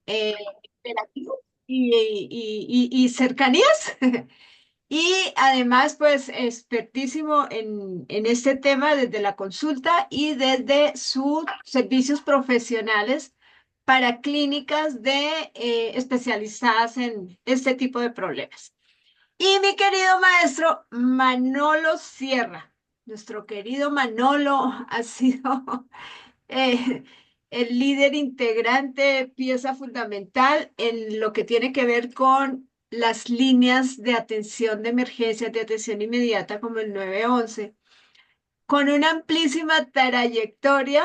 eh, interactivos y cercanías. Y además, pues, expertísimo en este tema desde la consulta y desde sus servicios profesionales para clínicas especializadas en este tipo de problemas. Y mi querido maestro Manolo Sierra, nuestro querido Manolo ha sido eh, el líder integrante, pieza fundamental en lo que tiene que ver con las líneas de atención de emergencias, de atención inmediata, como el 911, con una amplísima trayectoria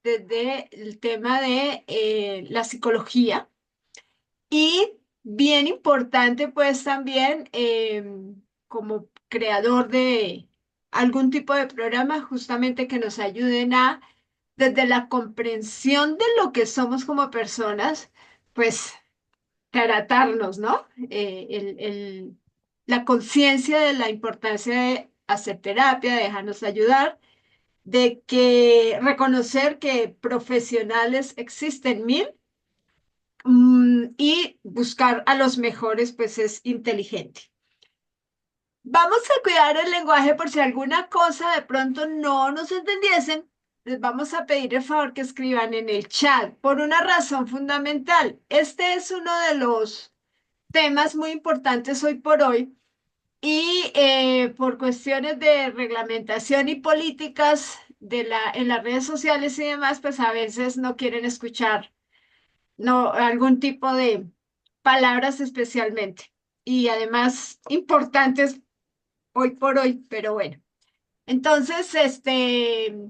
desde el tema de la psicología y bien importante, pues también como creador de algún tipo de programa justamente que nos ayuden a desde la comprensión de lo que somos como personas, pues tratarnos, ¿no? La conciencia de la importancia de hacer terapia, de dejarnos ayudar, de que reconocer que profesionales existen mil y buscar a los mejores, pues es inteligente. Vamos a cuidar el lenguaje por si alguna cosa de pronto no nos entendiesen. Les vamos a pedir el favor que escriban en el chat por una razón fundamental. Este es uno de los temas muy importantes hoy por hoy y por cuestiones de reglamentación y políticas en las redes sociales y demás, pues a veces no quieren escuchar no, algún tipo de palabras especialmente y además importantes hoy por hoy, pero bueno. Entonces,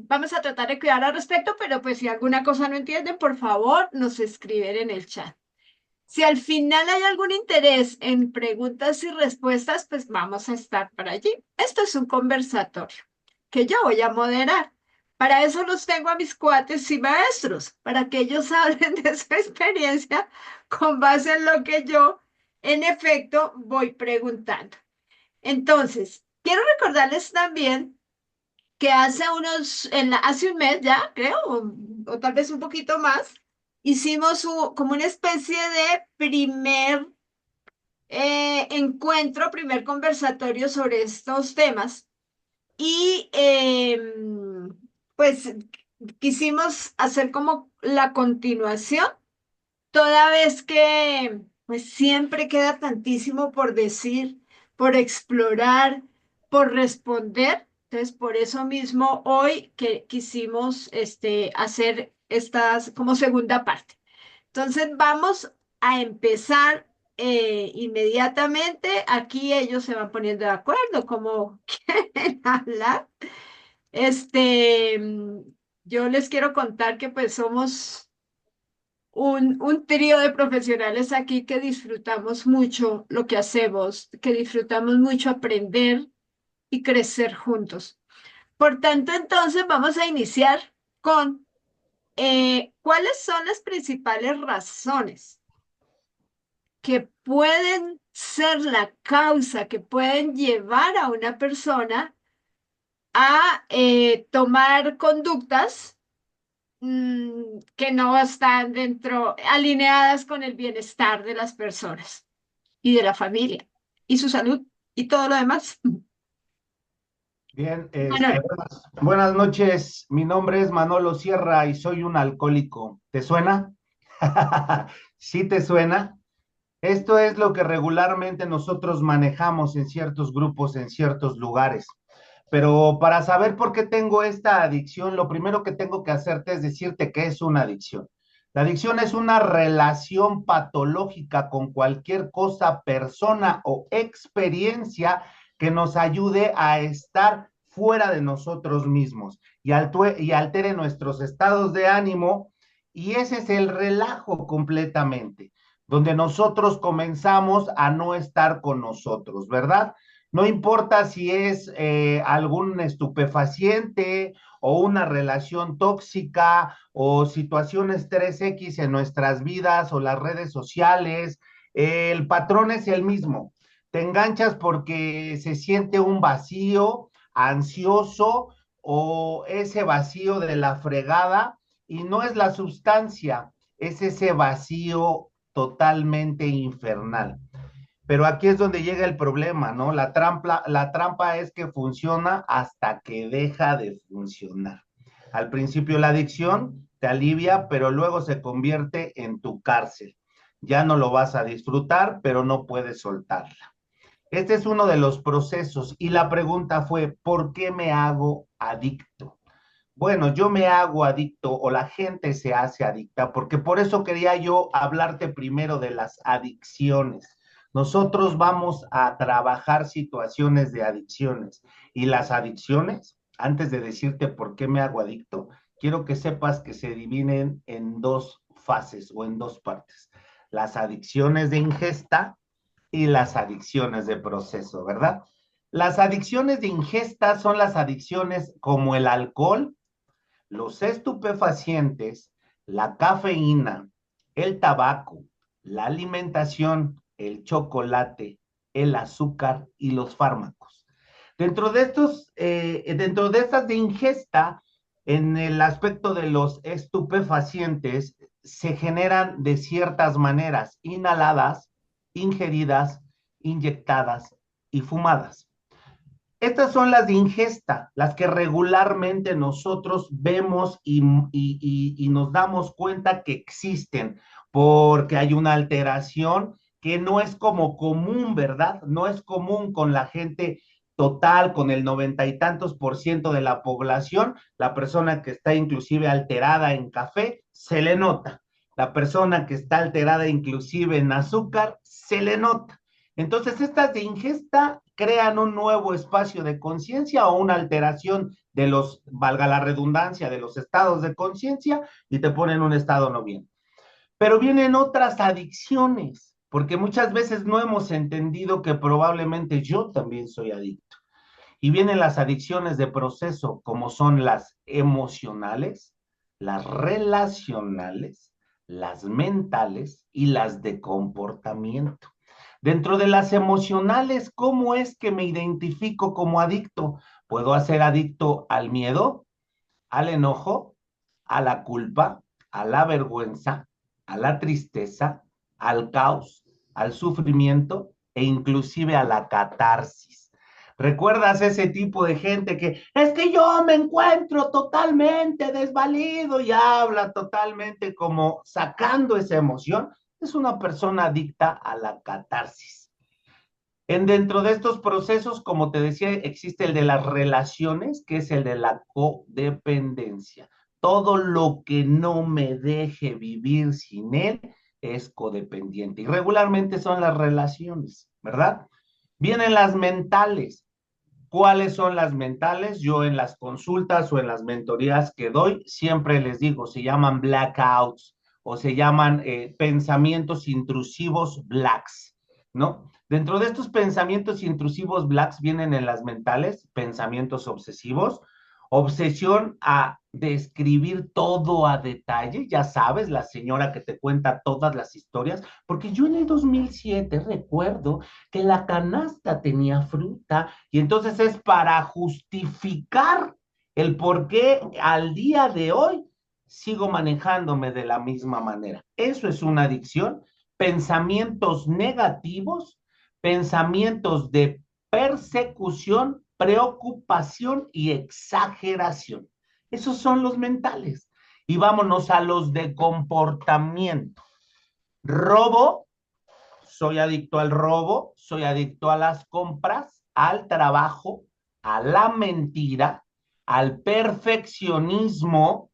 vamos a tratar de cuidar al respecto, pero pues si alguna cosa no entienden, por favor, nos escriben en el chat. Si al final hay algún interés en preguntas y respuestas, pues vamos a estar para allí. Esto es un conversatorio que yo voy a moderar. Para eso los tengo a mis cuates y maestros, para que ellos hablen de su experiencia con base en lo que yo, en efecto, voy preguntando. Entonces, quiero recordarles también que hace un mes ya, creo, o tal vez un poquito más, hicimos como una especie de primer encuentro, primer conversatorio sobre estos temas y pues quisimos hacer como la continuación, toda vez que pues siempre queda tantísimo por decir, por explorar, por responder. Entonces, por eso mismo hoy que quisimos hacer estas como segunda parte. Entonces, vamos a empezar inmediatamente. Aquí ellos se van poniendo de acuerdo, como quieren hablar. Yo les quiero contar que pues somos un trío de profesionales aquí que disfrutamos mucho lo que hacemos, que disfrutamos mucho aprender y crecer juntos. Por tanto, entonces vamos a iniciar con cuáles son las principales razones que pueden ser la causa, que pueden llevar a una persona a tomar conductas que no están alineadas con el bienestar de las personas y de la familia y su salud y todo lo demás. Bien, Manuel, buenas noches. Mi nombre es Manolo Sierra y soy un alcohólico. ¿Te suena? ¿Sí te suena? Esto es lo que regularmente nosotros manejamos en ciertos grupos, en ciertos lugares. Pero para saber por qué tengo esta adicción, lo primero que tengo que hacerte es decirte que es una adicción. La adicción es una relación patológica con cualquier cosa, persona o experiencia que nos ayude a estar fuera de nosotros mismos y altere nuestros estados de ánimo. Y ese es el relajo completamente, donde nosotros comenzamos a no estar con nosotros, ¿verdad? No importa si es algún estupefaciente o una relación tóxica o situaciones 3X en nuestras vidas o las redes sociales, el patrón es el mismo. Te enganchas porque se siente un vacío ansioso o ese vacío de la fregada y no es la sustancia, es ese vacío totalmente infernal. Pero aquí es donde llega el problema, ¿no? La trampa es que funciona hasta que deja de funcionar. Al principio la adicción te alivia, pero luego se convierte en tu cárcel. Ya no lo vas a disfrutar, pero no puedes soltarla. Este es uno de los procesos y la pregunta fue, ¿por qué me hago adicto? Bueno, yo me hago adicto o la gente se hace adicta, porque por eso quería yo hablarte primero de las adicciones. Nosotros vamos a trabajar situaciones de adicciones y las adicciones, antes de decirte por qué me hago adicto, quiero que sepas que se dividen en dos fases o en dos partes. Las adicciones de ingesta y las adicciones de proceso, ¿verdad? Las adicciones de ingesta son las adicciones como el alcohol, los estupefacientes, la cafeína, el tabaco, la alimentación, el chocolate, el azúcar y los fármacos. Dentro de estas de ingesta, en el aspecto de los estupefacientes, se generan de ciertas maneras, inhaladas, ingeridas, inyectadas y fumadas. Estas son las de ingesta, las que regularmente nosotros vemos y nos damos cuenta que existen, porque hay una alteración que no es como común, ¿verdad? No es común con la gente total, con el 90 y tantos% de la población, la persona que está inclusive alterada en café, se le nota. La persona que está alterada inclusive en azúcar, se le nota. Entonces, estas de ingesta crean un nuevo espacio de conciencia o una alteración de los, valga la redundancia, de los estados de conciencia y te ponen un estado no bien. Pero vienen otras adicciones, porque muchas veces no hemos entendido que probablemente yo también soy adicto. Y vienen las adicciones de proceso, como son las emocionales, las relacionales, las mentales y las de comportamiento. Dentro de las emocionales, ¿cómo es que me identifico como adicto? Puedo ser adicto al miedo, al enojo, a la culpa, a la vergüenza, a la tristeza, al caos, al sufrimiento e inclusive a la catarsis. ¿Recuerdas ese tipo de gente que es que yo me encuentro totalmente desvalido y habla totalmente como sacando esa emoción? Es una persona adicta a la catarsis. Dentro de estos procesos, como te decía, existe el de las relaciones, que es el de la codependencia. Todo lo que no me deje vivir sin él es codependiente. Y regularmente son las relaciones, ¿verdad? Vienen las mentales. ¿Cuáles son las mentales? Yo en las consultas o en las mentorías que doy, siempre les digo, se llaman blackouts o se llaman pensamientos intrusivos blacks, ¿no? Dentro de estos pensamientos intrusivos blacks vienen en las mentales pensamientos obsesivos, obsesión a describir todo a detalle, ya sabes, la señora que te cuenta todas las historias, porque yo en el 2007 recuerdo que la canasta tenía fruta y entonces es para justificar el por qué al día de hoy sigo manejándome de la misma manera. Eso es una adicción, pensamientos negativos, pensamientos de persecución, preocupación y exageración. Esos son los mentales. Y vámonos a los de comportamiento. Robo, soy adicto al robo, soy adicto a las compras, al trabajo, a la mentira, al perfeccionismo,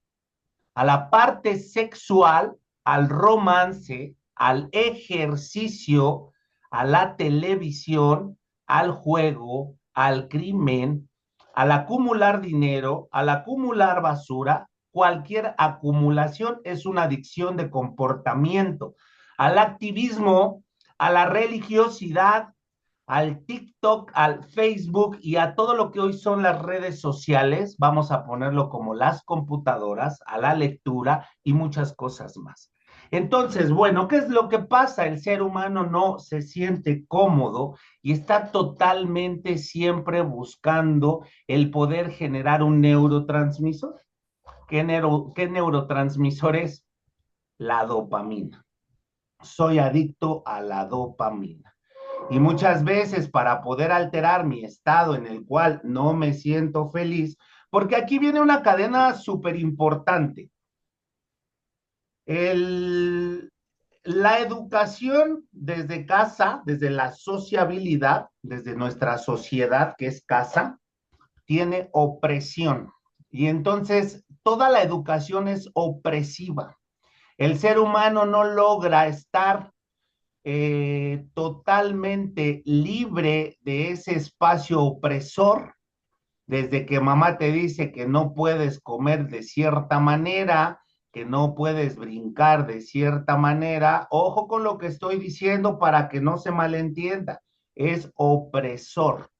a la parte sexual, al romance, al ejercicio, a la televisión, al juego, al crimen, al acumular dinero, al acumular basura. Cualquier acumulación es una adicción de comportamiento. Al activismo, a la religiosidad, al TikTok, al Facebook y a todo lo que hoy son las redes sociales, vamos a ponerlo como las computadoras, a la lectura y muchas cosas más. Entonces, bueno, ¿qué es lo que pasa? El ser humano no se siente cómodo y está totalmente siempre buscando el poder generar un neurotransmisor. ¿Qué neurotransmisor es? La dopamina. soy adicto a la dopamina. Y muchas veces para poder alterar mi estado en el cual no me siento feliz, porque aquí viene una cadena súper importante. El, la educación desde casa, desde la sociabilidad, desde nuestra sociedad que es casa, tiene opresión. Y entonces toda la educación es opresiva. El ser humano no logra estar totalmente libre de ese espacio opresor, desde que mamá te dice que no puedes comer de cierta manera, que no puedes brincar de cierta manera. Ojo con lo que estoy diciendo para que no se malentienda, es opresor.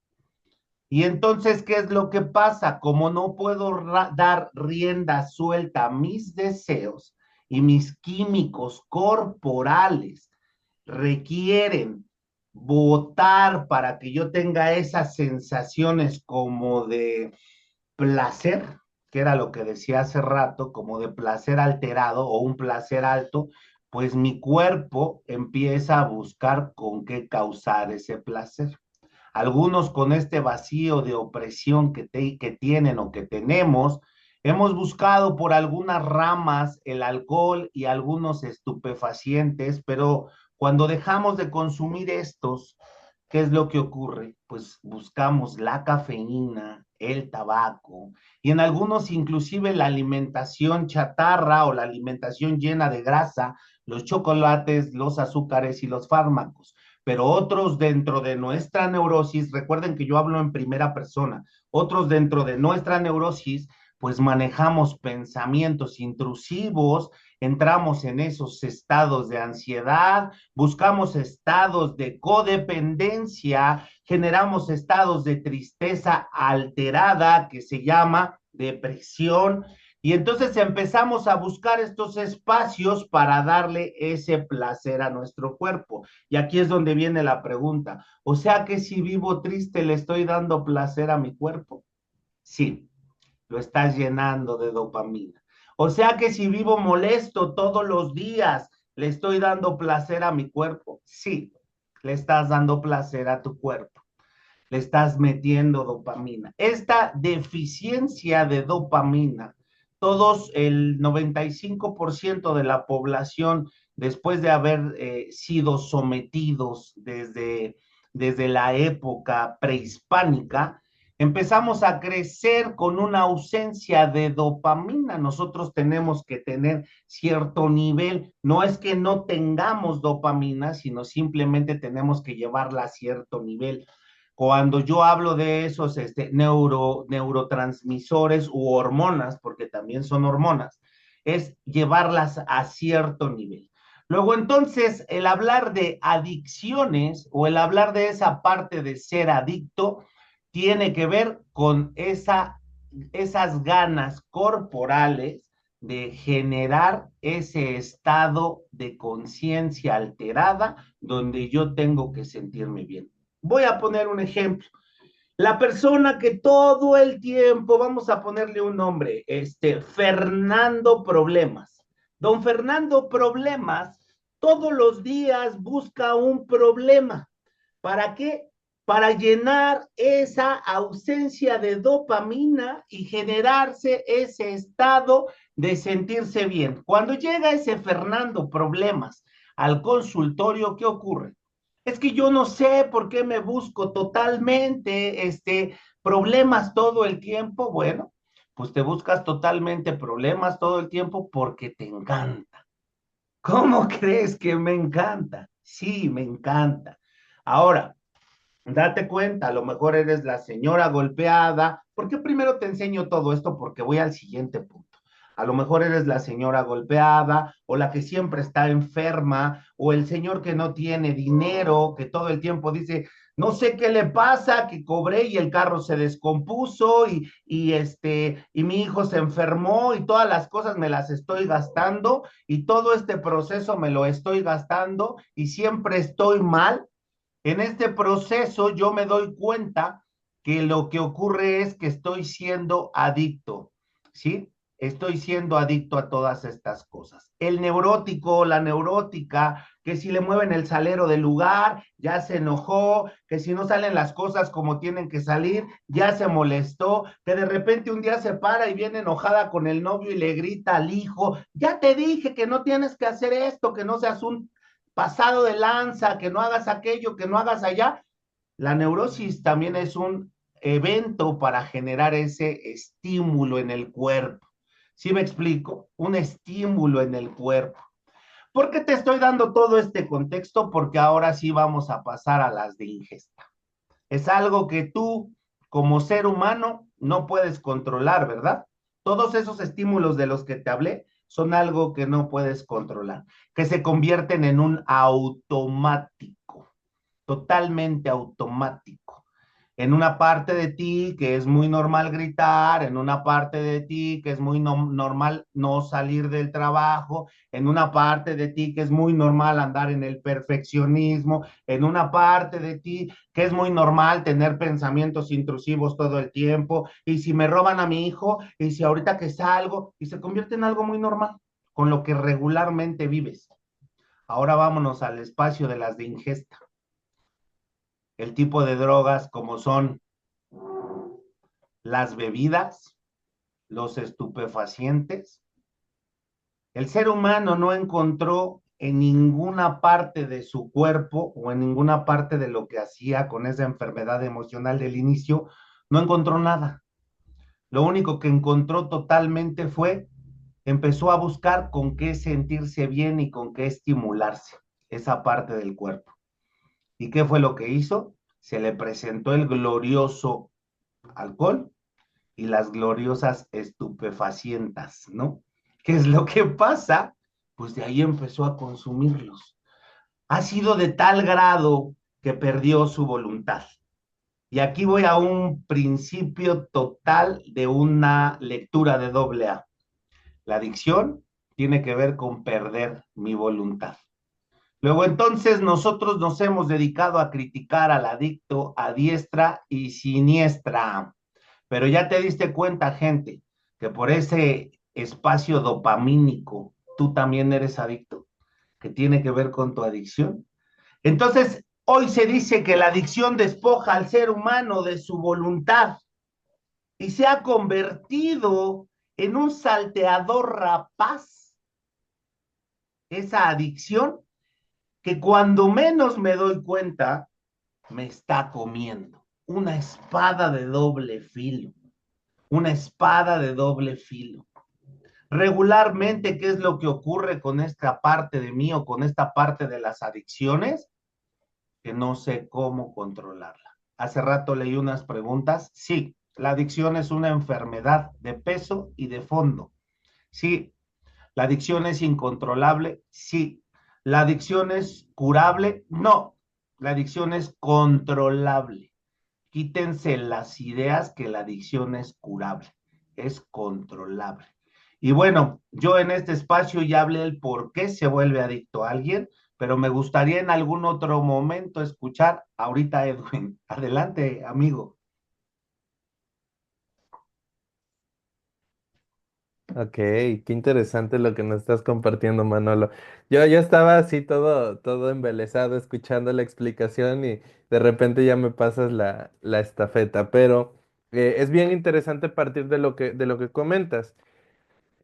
Y entonces, ¿qué es lo que pasa? Como no puedo dar rienda suelta a mis deseos y mis químicos corporales requieren votar para que yo tenga esas sensaciones como de placer, que era lo que decía hace rato, como de placer alterado o un placer alto, pues mi cuerpo empieza a buscar con qué causar ese placer. Algunos con este vacío de opresión que tienen o que tenemos, hemos buscado por algunas ramas el alcohol y algunos estupefacientes, pero cuando dejamos de consumir estos, ¿qué es lo que ocurre? Pues buscamos la cafeína, el tabaco y en algunos inclusive la alimentación chatarra o la alimentación llena de grasa, los chocolates, los azúcares y los fármacos. Pero otros dentro de nuestra neurosis, recuerden que yo hablo en primera persona, otros dentro de nuestra neurosis, pues manejamos pensamientos intrusivos, entramos en esos estados de ansiedad, buscamos estados de codependencia, generamos estados de tristeza alterada que se llama depresión. Y entonces empezamos a buscar estos espacios para darle ese placer a nuestro cuerpo. Y aquí es donde viene la pregunta. O sea que si vivo triste, ¿le estoy dando placer a mi cuerpo? Sí, lo estás llenando de dopamina. O sea que si vivo molesto todos los días, ¿le estoy dando placer a mi cuerpo? Sí, le estás dando placer a tu cuerpo. Le estás metiendo dopamina. Esta deficiencia de dopamina, todos el 95% de la población, después de haber sido sometidos desde la época prehispánica, empezamos a crecer con una ausencia de dopamina. Nosotros tenemos que tener cierto nivel. No es que no tengamos dopamina, sino simplemente tenemos que llevarla a cierto nivel. Cuando yo hablo de esos neurotransmisores u hormonas, porque también son hormonas, es llevarlas a cierto nivel. Luego entonces, el hablar de adicciones o el hablar de esa parte de ser adicto tiene que ver con esas ganas corporales de generar ese estado de conciencia alterada donde yo tengo que sentirme bien. Voy a poner un ejemplo. La persona que todo el tiempo, vamos a ponerle un nombre, Fernando Problemas. Don Fernando Problemas todos los días busca un problema. ¿Para qué? Para llenar esa ausencia de dopamina y generarse ese estado de sentirse bien. Cuando llega ese Fernando Problemas al consultorio, ¿qué ocurre? Es que yo no sé por qué me busco totalmente problemas todo el tiempo. Bueno, pues te buscas totalmente problemas todo el tiempo porque te encanta. ¿Cómo crees que me encanta? Sí, me encanta. Ahora, date cuenta, a lo mejor eres la señora golpeada. ¿Por qué primero te enseño todo esto? Porque voy al siguiente punto. A lo mejor eres la señora golpeada o la que siempre está enferma o el señor que no tiene dinero, que todo el tiempo dice, no sé qué le pasa, que cobré y el carro se descompuso y mi hijo se enfermó y todas las cosas me las estoy gastando y todo este proceso me lo estoy gastando y siempre estoy mal. En este proceso yo me doy cuenta que lo que ocurre es que estoy siendo adicto, ¿sí? estoy siendo adicto a todas estas cosas. El neurótico, la neurótica, que si le mueven el salero del lugar, ya se enojó, que si no salen las cosas como tienen que salir, ya se molestó, que de repente un día se para y viene enojada con el novio y le grita al hijo, ya te dije que no tienes que hacer esto, que no seas un pasado de lanza, que no hagas aquello, que no hagas allá. La neurosis también es un evento para generar ese estímulo en el cuerpo. ¿Sí me explico? Un estímulo en el cuerpo. ¿Por qué te estoy dando todo este contexto? Porque ahora sí vamos a pasar a las de ingesta. Es algo que tú, como ser humano, no puedes controlar, ¿verdad? Todos esos estímulos de los que te hablé son algo que no puedes controlar, que se convierten en un automático, totalmente automático. En una parte de ti que es muy normal gritar, en una parte de ti que es muy normal no salir del trabajo, en una parte de ti que es muy normal andar en el perfeccionismo, en una parte de ti que es muy normal tener pensamientos intrusivos todo el tiempo, y si me roban a mi hijo, y si ahorita que salgo, y se convierte en algo muy normal, con lo que regularmente vives. Ahora vámonos al espacio de las de ingesta. El tipo de drogas como son las bebidas, los estupefacientes. El ser humano no encontró en ninguna parte de su cuerpo o en ninguna parte de lo que hacía con esa enfermedad emocional del inicio, no encontró nada. Lo único que encontró totalmente fue, empezó a buscar con qué sentirse bien y con qué estimularse esa parte del cuerpo. ¿Y qué fue lo que hizo? Se le presentó el glorioso alcohol y las gloriosas estupefacientas, ¿no? ¿Qué es lo que pasa? Pues de ahí empezó a consumirlos. Ha sido de tal grado que perdió su voluntad. Y aquí voy a un principio total de una lectura de doble A. La adicción tiene que ver con perder mi voluntad. Luego entonces nosotros nos hemos dedicado a criticar al adicto a diestra y siniestra. Pero ya te diste cuenta, gente, que por ese espacio dopamínico tú también eres adicto, que tiene que ver con tu adicción. Entonces, hoy se dice que la adicción despoja al ser humano de su voluntad y se ha convertido en un salteador rapaz. Esa adicción que cuando menos me doy cuenta, me está comiendo. Una espada de doble filo. Una espada de doble filo. Regularmente, ¿qué es lo que ocurre con esta parte de mí o con esta parte de las adicciones? Que no sé cómo controlarla. Hace rato leí unas preguntas. Sí, la adicción es una enfermedad de peso y de fondo. Sí, la adicción es incontrolable. Sí, la adicción es curable. No, la adicción es controlable. Quítense las ideas que la adicción es curable, es controlable. Y bueno, yo en este espacio ya hablé el por qué se vuelve adicto a alguien, pero me gustaría en algún otro momento escuchar ahorita a Edwin. Adelante, amigo. Ok, qué interesante lo que nos estás compartiendo, Manolo. Yo ya estaba así todo embelesado escuchando la explicación y de repente ya me pasas la estafeta, pero es bien interesante partir de lo que comentas.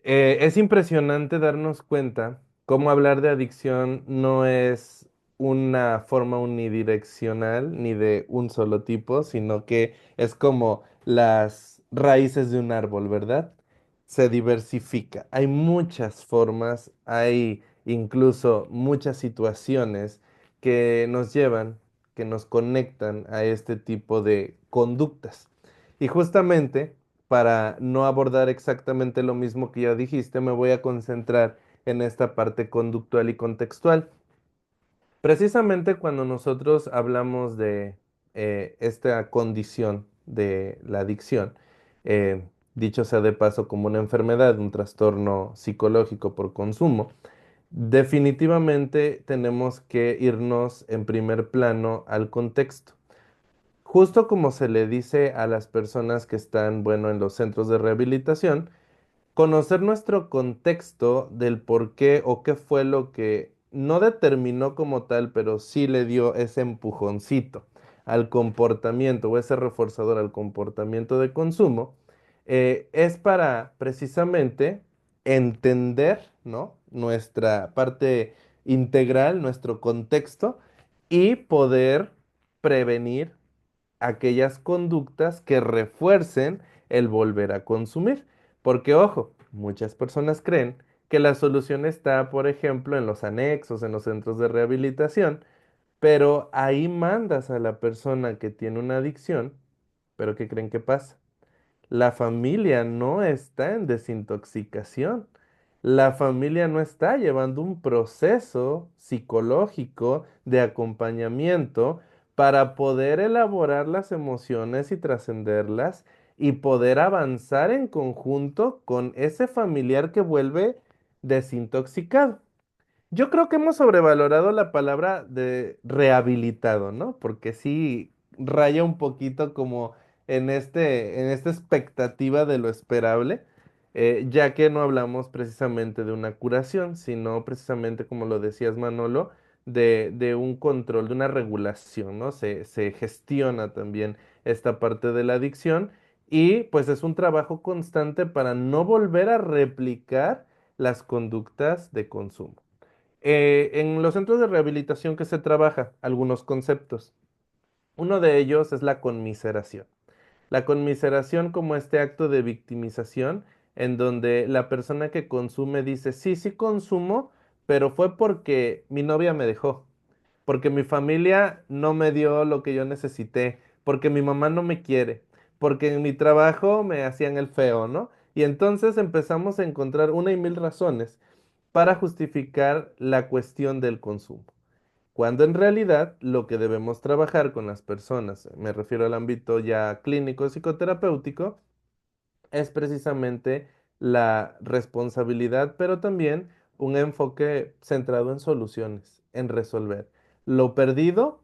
Es impresionante darnos cuenta cómo hablar de adicción no es una forma unidireccional ni de un solo tipo, sino que es como las raíces de un árbol, ¿verdad? Se diversifica. Hay muchas formas, hay incluso muchas situaciones que nos llevan, que nos conectan a este tipo de conductas. Y justamente para no abordar exactamente lo mismo que ya dijiste, me voy a concentrar en esta parte conductual y contextual. Precisamente cuando nosotros hablamos de esta condición de la adicción, dicho sea de paso como una enfermedad, un trastorno psicológico por consumo, definitivamente tenemos que irnos en primer plano al contexto. Justo como se le dice a las personas que están, bueno, en los centros de rehabilitación, conocer nuestro contexto del por qué o qué fue lo que no determinó como tal, pero sí le dio ese empujoncito al comportamiento o ese reforzador al comportamiento de consumo, es para precisamente entender, ¿no? Nuestra parte integral, nuestro contexto y poder prevenir aquellas conductas que refuercen el volver a consumir. Porque, ojo, muchas personas creen que la solución está, por ejemplo, en los anexos, en los centros de rehabilitación, pero ahí mandas a la persona que tiene una adicción, pero ¿qué creen que pasa? La familia no está en desintoxicación. La familia no está llevando un proceso psicológico de acompañamiento para poder elaborar las emociones y trascenderlas y poder avanzar en conjunto con ese familiar que vuelve desintoxicado. Yo creo que hemos sobrevalorado la palabra de rehabilitado, ¿no? Porque sí raya un poquito como en esta expectativa de lo esperable, ya que no hablamos precisamente de una curación, sino precisamente, como lo decías, Manolo, de un control, de una regulación, ¿no? Se gestiona también esta parte de la adicción y pues es un trabajo constante para no volver a replicar las conductas de consumo. En los centros de rehabilitación que se trabaja algunos conceptos. Uno de ellos es la conmiseración. La conmiseración como este acto de victimización en donde la persona que consume dice, sí, sí consumo, pero fue porque mi novia me dejó, porque mi familia no me dio lo que yo necesité, porque mi mamá no me quiere, porque en mi trabajo me hacían el feo, ¿no? Y entonces empezamos a encontrar una y mil razones para justificar la cuestión del consumo. Cuando en realidad lo que debemos trabajar con las personas, me refiero al ámbito ya clínico psicoterapéutico, es precisamente la responsabilidad, pero también un enfoque centrado en soluciones, en resolver. Lo perdido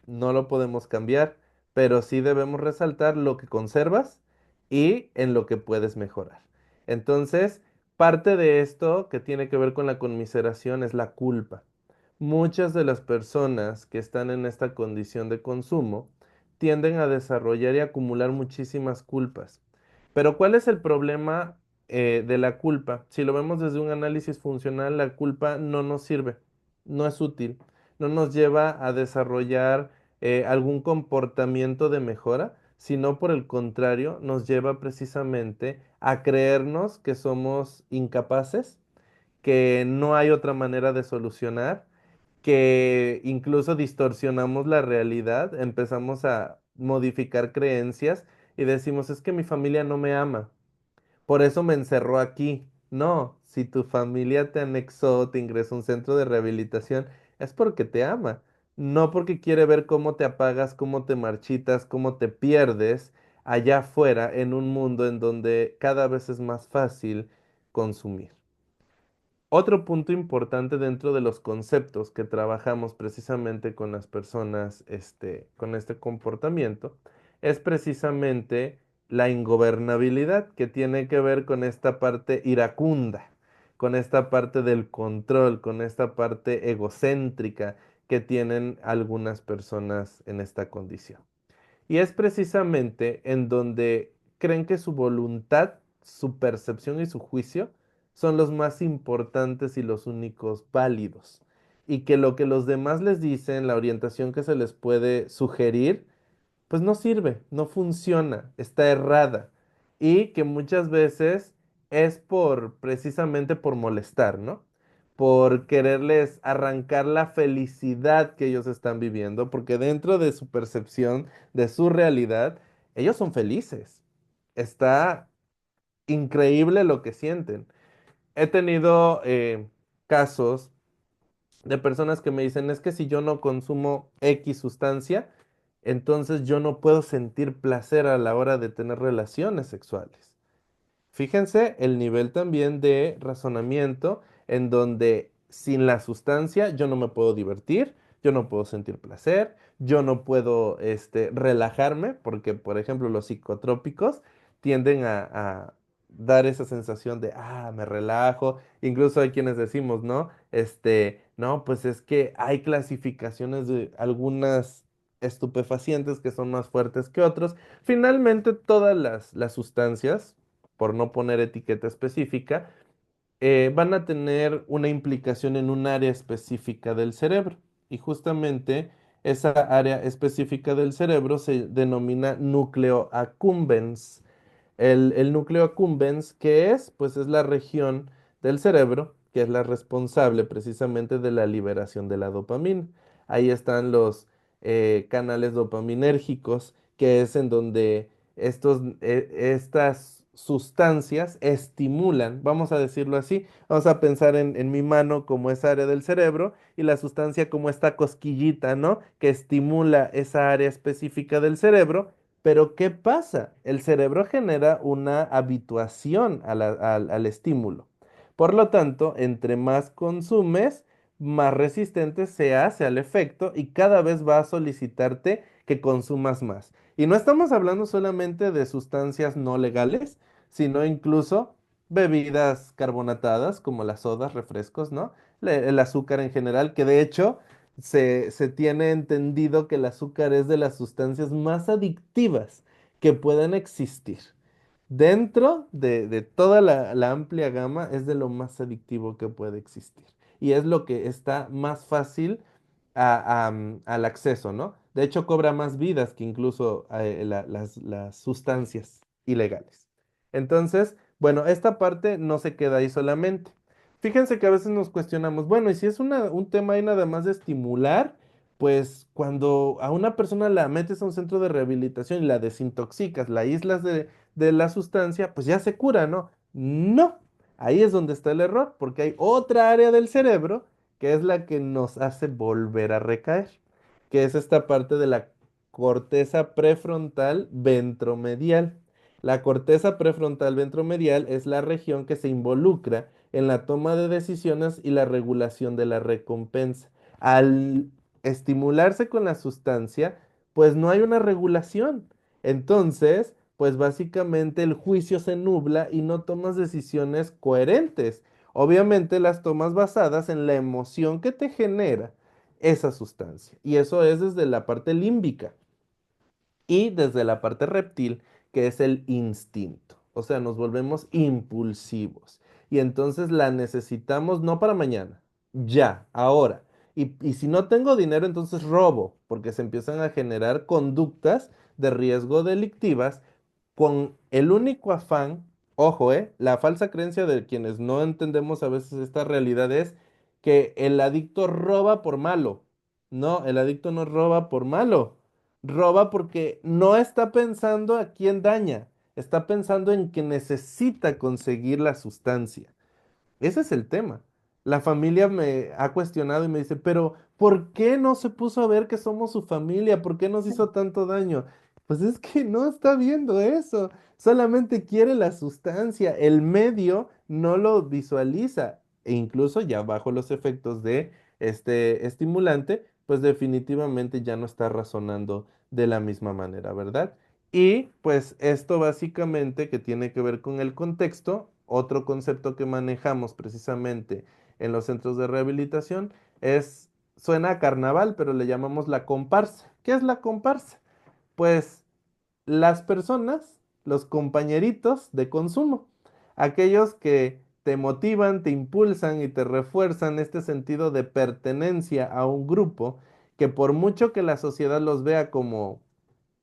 no lo podemos cambiar, pero sí debemos resaltar lo que conservas y en lo que puedes mejorar. Entonces, parte de esto que tiene que ver con la conmiseración es la culpa. Muchas de las personas que están en esta condición de consumo tienden a desarrollar y acumular muchísimas culpas. Pero ¿cuál es el problema de la culpa? Si lo vemos desde un análisis funcional, la culpa no nos sirve, no es útil, no nos lleva a desarrollar algún comportamiento de mejora, sino por el contrario, nos lleva precisamente a creernos que somos incapaces, que no hay otra manera de solucionar, que incluso distorsionamos la realidad, empezamos a modificar creencias y decimos, es que mi familia no me ama, por eso me encerró aquí. No, si tu familia te anexó, te ingresó a un centro de rehabilitación, es porque te ama, no porque quiere ver cómo te apagas, cómo te marchitas, cómo te pierdes allá afuera en un mundo en donde cada vez es más fácil consumir. Otro punto importante dentro de los conceptos que trabajamos precisamente con las personas, con este comportamiento, es precisamente la ingobernabilidad, que tiene que ver con esta parte iracunda, con esta parte del control, con esta parte egocéntrica que tienen algunas personas en esta condición. Y es precisamente en donde creen que su voluntad, su percepción y su juicio son los más importantes y los únicos válidos. Y que lo que los demás les dicen, la orientación que se les puede sugerir, pues no sirve, no funciona, está errada. Y que muchas veces es por precisamente por molestar, ¿no? Por quererles arrancar la felicidad que ellos están viviendo, porque dentro de su percepción, de su realidad, ellos son felices. Está increíble lo que sienten. He tenido casos de personas que me dicen, es que si yo no consumo X sustancia, entonces yo no puedo sentir placer a la hora de tener relaciones sexuales. Fíjense el nivel también de razonamiento en donde sin la sustancia yo no me puedo divertir, yo no puedo sentir placer, yo no puedo relajarme, porque por ejemplo los psicotrópicos tienden a dar esa sensación de, me relajo. Incluso hay quienes decimos, ¿no? No, pues es que hay clasificaciones de algunas estupefacientes que son más fuertes que otros. Finalmente, todas las sustancias, por no poner etiqueta específica, van a tener una implicación en un área específica del cerebro. Y justamente esa área específica del cerebro se denomina núcleo accumbens. El núcleo accumbens, ¿qué es? Pues es la región del cerebro que es la responsable precisamente de la liberación de la dopamina. Ahí están los canales dopaminérgicos, que es en donde estas sustancias estimulan, vamos a decirlo así, vamos a pensar en mi mano como esa área del cerebro y la sustancia como esta cosquillita, ¿no? Que estimula esa área específica del cerebro. Pero ¿qué pasa? El cerebro genera una habituación al estímulo. Por lo tanto, entre más consumes, más resistente se hace al efecto y cada vez va a solicitarte que consumas más. Y no estamos hablando solamente de sustancias no legales, sino incluso bebidas carbonatadas como las sodas, refrescos, ¿no? El azúcar en general, que de hecho se tiene entendido que el azúcar es de las sustancias más adictivas que pueden existir. Dentro de toda la amplia gama es de lo más adictivo que puede existir. Y es lo que está más fácil al acceso, ¿no? De hecho, cobra más vidas que incluso las sustancias ilegales. Entonces, bueno, esta parte no se queda ahí solamente. Fíjense que a veces nos cuestionamos, bueno, y si es un tema ahí nada más de estimular, pues cuando a una persona la metes a un centro de rehabilitación y la desintoxicas, la aíslas de la sustancia, pues ya se cura, ¿no? No, ahí es donde está el error, porque hay otra área del cerebro que es la que nos hace volver a recaer, que es esta parte de la corteza prefrontal ventromedial. La corteza prefrontal ventromedial es la región que se involucra en la toma de decisiones y la regulación de la recompensa. Al estimularse con la sustancia, pues no hay una regulación. Entonces, pues básicamente el juicio se nubla y no tomas decisiones coherentes. Obviamente las tomas basadas en la emoción que te genera esa sustancia. Y eso es desde la parte límbica y desde la parte reptil, que es el instinto. O sea, nos volvemos impulsivos. Y entonces la necesitamos no para mañana, ya, ahora. Y si no tengo dinero, entonces robo, porque se empiezan a generar conductas de riesgo delictivas con el único afán, ojo, la falsa creencia de quienes no entendemos a veces esta realidad es que el adicto roba por malo. No, el adicto no roba por malo. Roba porque no está pensando a quién daña, está pensando en que necesita conseguir la sustancia. Ese es el tema. La familia me ha cuestionado y me dice, pero ¿por qué no se puso a ver que somos su familia? ¿Por qué nos hizo tanto daño? Pues es que no está viendo eso. Solamente quiere la sustancia. El medio no lo visualiza. E incluso ya bajo los efectos de este estimulante, pues definitivamente ya no está razonando de la misma manera, ¿verdad? Y pues esto básicamente que tiene que ver con el contexto, otro concepto que manejamos precisamente en los centros de rehabilitación es, suena a carnaval, pero le llamamos la comparsa. ¿Qué es la comparsa? Pues las personas, los compañeritos de consumo, aquellos que te motivan, te impulsan y te refuerzan este sentido de pertenencia a un grupo que por mucho que la sociedad los vea como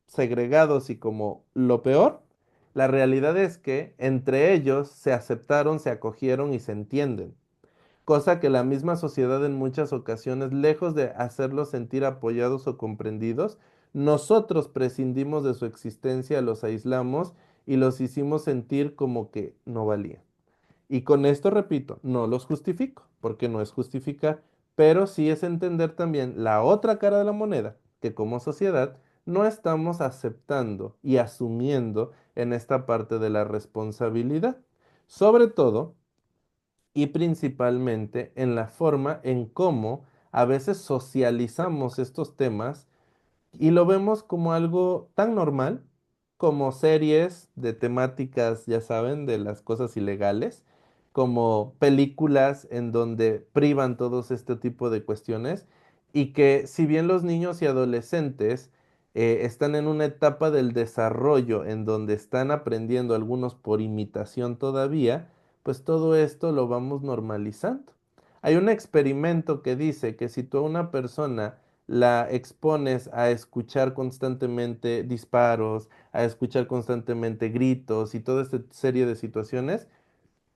segregados y como lo peor, la realidad es que entre ellos se aceptaron, se acogieron y se entienden, cosa que la misma sociedad en muchas ocasiones, lejos de hacerlos sentir apoyados o comprendidos, nosotros prescindimos de su existencia, los aislamos y los hicimos sentir como que no valían. Y con esto, repito, no los justifico, porque no es justificar, pero sí es entender también la otra cara de la moneda, que como sociedad no estamos aceptando y asumiendo en esta parte de la responsabilidad, sobre todo y principalmente en la forma en cómo a veces socializamos estos temas y lo vemos como algo tan normal como series de temáticas, ya saben, de las cosas ilegales, como películas en donde privan todos este tipo de cuestiones y que si bien los niños y adolescentes están en una etapa del desarrollo en donde están aprendiendo algunos por imitación todavía, pues todo esto lo vamos normalizando. Hay un experimento que dice que si tú a una persona la expones a escuchar constantemente disparos, a escuchar constantemente gritos y toda esta serie de situaciones,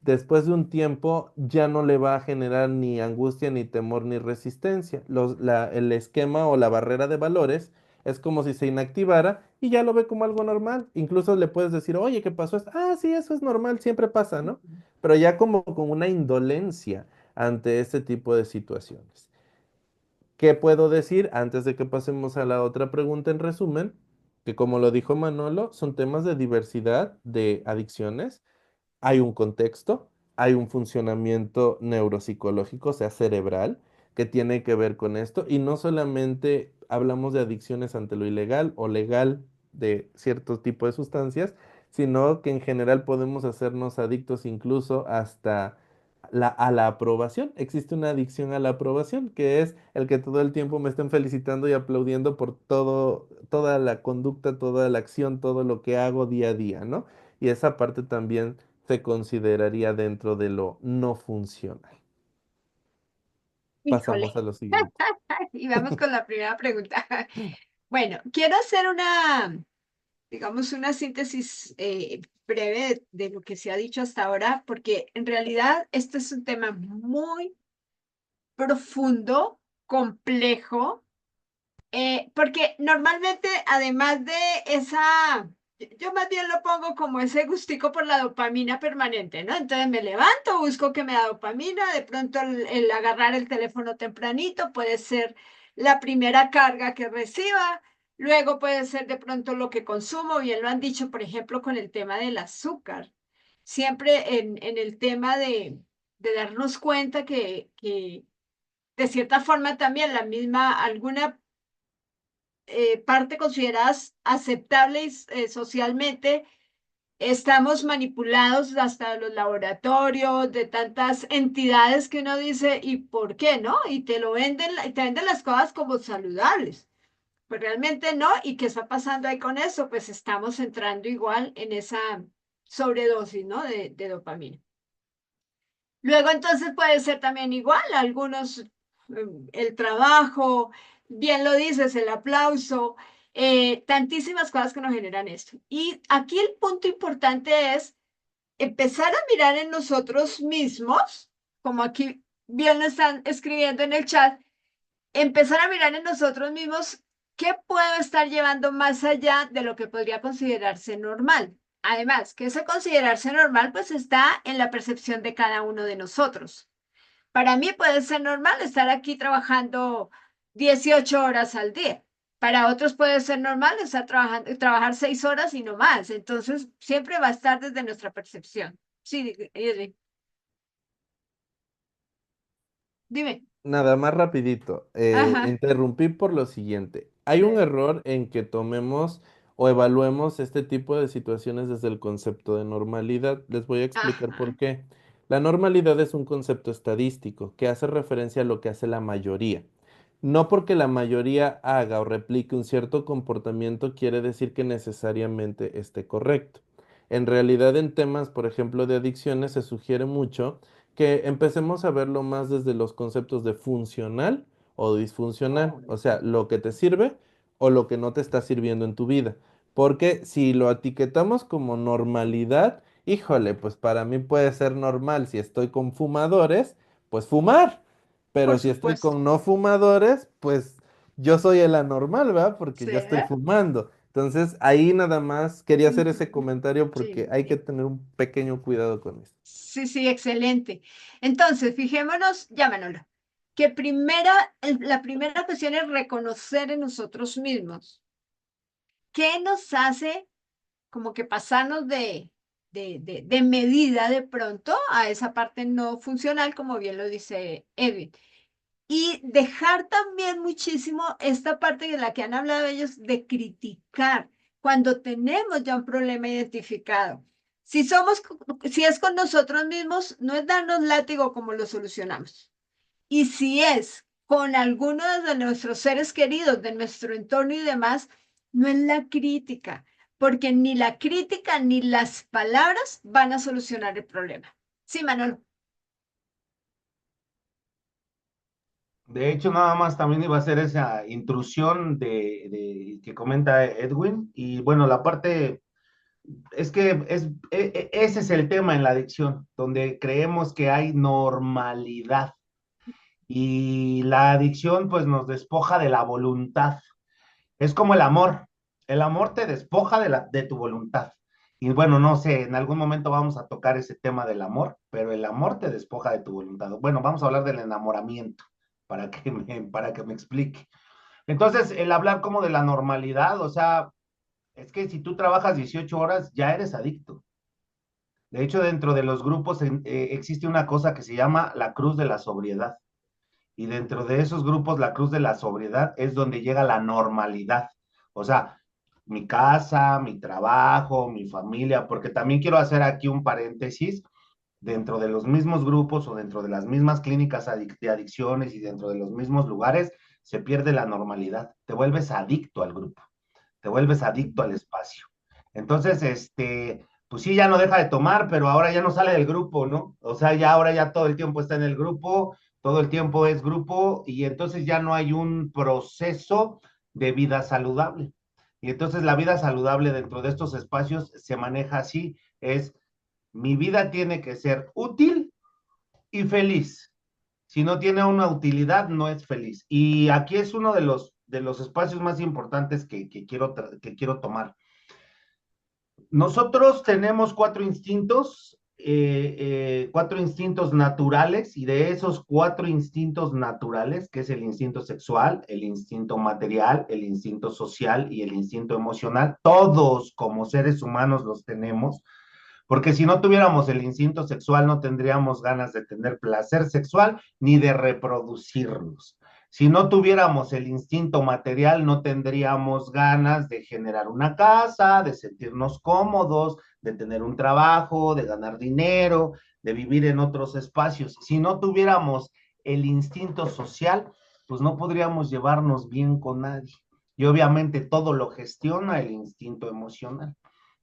después de un tiempo ya no le va a generar ni angustia, ni temor, ni resistencia. El esquema o la barrera de valores es como si se inactivara y ya lo ve como algo normal. Incluso le puedes decir, oye, ¿qué pasó? Ah, sí, eso es normal, siempre pasa, ¿no? Pero ya como con una indolencia ante este tipo de situaciones. ¿Qué puedo decir antes de que pasemos a la otra pregunta en resumen? Que como lo dijo Manolo, son temas de diversidad de adicciones, hay un contexto, hay un funcionamiento neuropsicológico, o sea, cerebral, que tiene que ver con esto. Y no solamente hablamos de adicciones ante lo ilegal o legal de cierto tipo de sustancias, sino que en general podemos hacernos adictos incluso hasta a la aprobación. Existe una adicción a la aprobación, que es el que todo el tiempo me estén felicitando y aplaudiendo por todo, toda la conducta, toda la acción, todo lo que hago día a día, ¿no? Y esa parte también se consideraría dentro de lo no funcional. Pasamos Híjole. a lo siguiente. Y vamos con la primera pregunta. Bueno, quiero hacer una, digamos, una síntesis breve de lo que se ha dicho hasta ahora, porque en realidad este es un tema muy profundo, complejo, porque normalmente, además de esa, yo más bien lo pongo como ese gustico por la dopamina permanente, ¿no? Entonces me levanto, busco que me da dopamina, de pronto el agarrar el teléfono tempranito puede ser la primera carga que reciba, luego puede ser de pronto lo que consumo, bien lo han dicho, por ejemplo, con el tema del azúcar. Siempre en el tema de darnos cuenta que de cierta forma también la misma, alguna parte consideradas aceptables socialmente, estamos manipulados hasta los laboratorios, de tantas entidades que uno dice, ¿y por qué no? Y te lo venden, y te venden las cosas como saludables. Pues realmente no, ¿y qué está pasando ahí con eso? Pues estamos entrando igual en esa sobredosis, ¿no? De Luego entonces puede ser también igual, algunos, el trabajo, bien lo dices, el aplauso, tantísimas cosas que nos generan esto. Y aquí el punto importante es empezar a mirar en nosotros mismos, como aquí bien lo están escribiendo en el chat, empezar a mirar en nosotros mismos qué puedo estar llevando más allá de lo que podría considerarse normal. Además, que ese considerarse normal pues está en la percepción de cada uno de nosotros. Para mí puede ser normal estar aquí trabajando 18 horas al día. Para otros puede ser normal estar trabajando, trabajar 6 horas y no más. Entonces, siempre va a estar desde nuestra percepción. Sí, dime. Nada más rapidito. Ajá, Interrumpí por lo siguiente. Hay un sí. error en que tomemos o evaluemos este tipo de situaciones desde el concepto de normalidad. Les voy a explicar por Ajá, qué. La normalidad es un concepto estadístico que hace referencia a lo que hace la mayoría. No porque la mayoría haga o replique un cierto comportamiento quiere decir que necesariamente esté correcto. En realidad, en temas, por ejemplo, de adicciones, se sugiere mucho que empecemos a verlo más desde los conceptos de funcional o disfuncional, o sea, lo que te sirve o lo que no te está sirviendo en tu vida. Porque si lo etiquetamos como normalidad, híjole, pues para mí puede ser normal si estoy con fumadores, pues fumar. por Pero si estoy supuesto. con no fumadores, pues yo soy el anormal, ¿verdad? Porque Sí, yo estoy fumando. Entonces, ahí nada más quería hacer ese ujú, comentario porque sí, hay que sí. tener un pequeño cuidado con esto. Sí, sí, excelente. Entonces, fijémonos, ya Manolo, que la primera cuestión es reconocer en nosotros mismos qué nos hace como que pasarnos de medida de pronto a esa parte no funcional, como bien lo dice Edwin. Y dejar también muchísimo esta parte de la que han hablado ellos de criticar. cuando tenemos ya un problema identificado. Si es con nosotros mismos, no es darnos látigo como lo solucionamos. Y si es con alguno de nuestros seres queridos, de nuestro entorno y demás, no es la crítica, porque ni la crítica ni las palabras van a solucionar el problema. Sí, Manolo. De hecho, nada más también iba a ser esa intrusión que comenta Edwin. Y bueno, la parte es que ese es el tema en la adicción, donde creemos que hay normalidad. Y la adicción pues nos despoja de la voluntad. Es como el amor. El amor te despoja de tu voluntad. Y bueno, no sé, en algún momento vamos a tocar ese tema del amor, pero el amor te despoja de tu voluntad. Bueno, vamos a hablar del enamoramiento para que me explique. Entonces, el hablar como de la normalidad, o sea, es que si tú trabajas 18 horas, ya eres adicto. De hecho, dentro de los grupos existe una cosa que se llama la cruz de la sobriedad. Y dentro de esos grupos, la cruz de la sobriedad es donde llega la normalidad. O sea, mi casa, mi trabajo, mi familia, porque también quiero hacer aquí un paréntesis, dentro de los mismos grupos o dentro de las mismas clínicas de adicciones y dentro de los mismos lugares, se pierde la normalidad. Te vuelves adicto al grupo, te vuelves adicto al espacio. Entonces, pues sí, ya no deja de tomar, pero ahora ya no sale del grupo, ¿no? O sea, ya ahora ya todo el tiempo está en el grupo, todo el tiempo es grupo y entonces ya no hay un proceso de vida saludable. Y entonces la vida saludable dentro de estos espacios se maneja así, es mi vida tiene que ser útil y feliz. Si no tiene una utilidad, no es feliz. Y aquí es uno de los espacios más importantes que quiero tomar. Nosotros tenemos cuatro instintos naturales, y de esos cuatro instintos naturales, que es el instinto sexual, el instinto material, el instinto social y el instinto emocional, todos como seres humanos los tenemos, porque si no tuviéramos el instinto sexual, no tendríamos ganas de tener placer sexual ni de reproducirnos. Si no tuviéramos el instinto material, no tendríamos ganas de generar una casa, de sentirnos cómodos, de tener un trabajo, de ganar dinero, de vivir en otros espacios. Si no tuviéramos el instinto social, pues no podríamos llevarnos bien con nadie. Y obviamente todo lo gestiona el instinto emocional.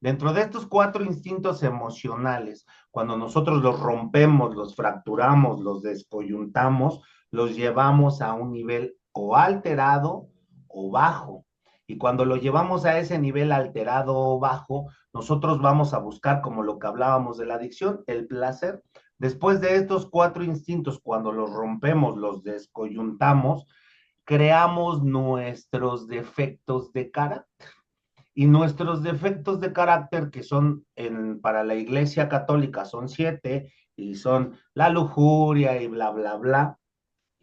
Dentro de estos cuatro instintos emocionales, cuando nosotros los rompemos, los fracturamos, los descoyuntamos, los llevamos a un nivel o alterado o bajo. Y cuando lo llevamos a ese nivel alterado o bajo, nosotros vamos a buscar, como lo que hablábamos de la adicción, el placer. Después de estos cuatro instintos, cuando los rompemos, los descoyuntamos, creamos nuestros defectos de carácter. Y nuestros defectos de carácter, que son para la Iglesia Católica, son 7, y son la lujuria y bla, bla, bla.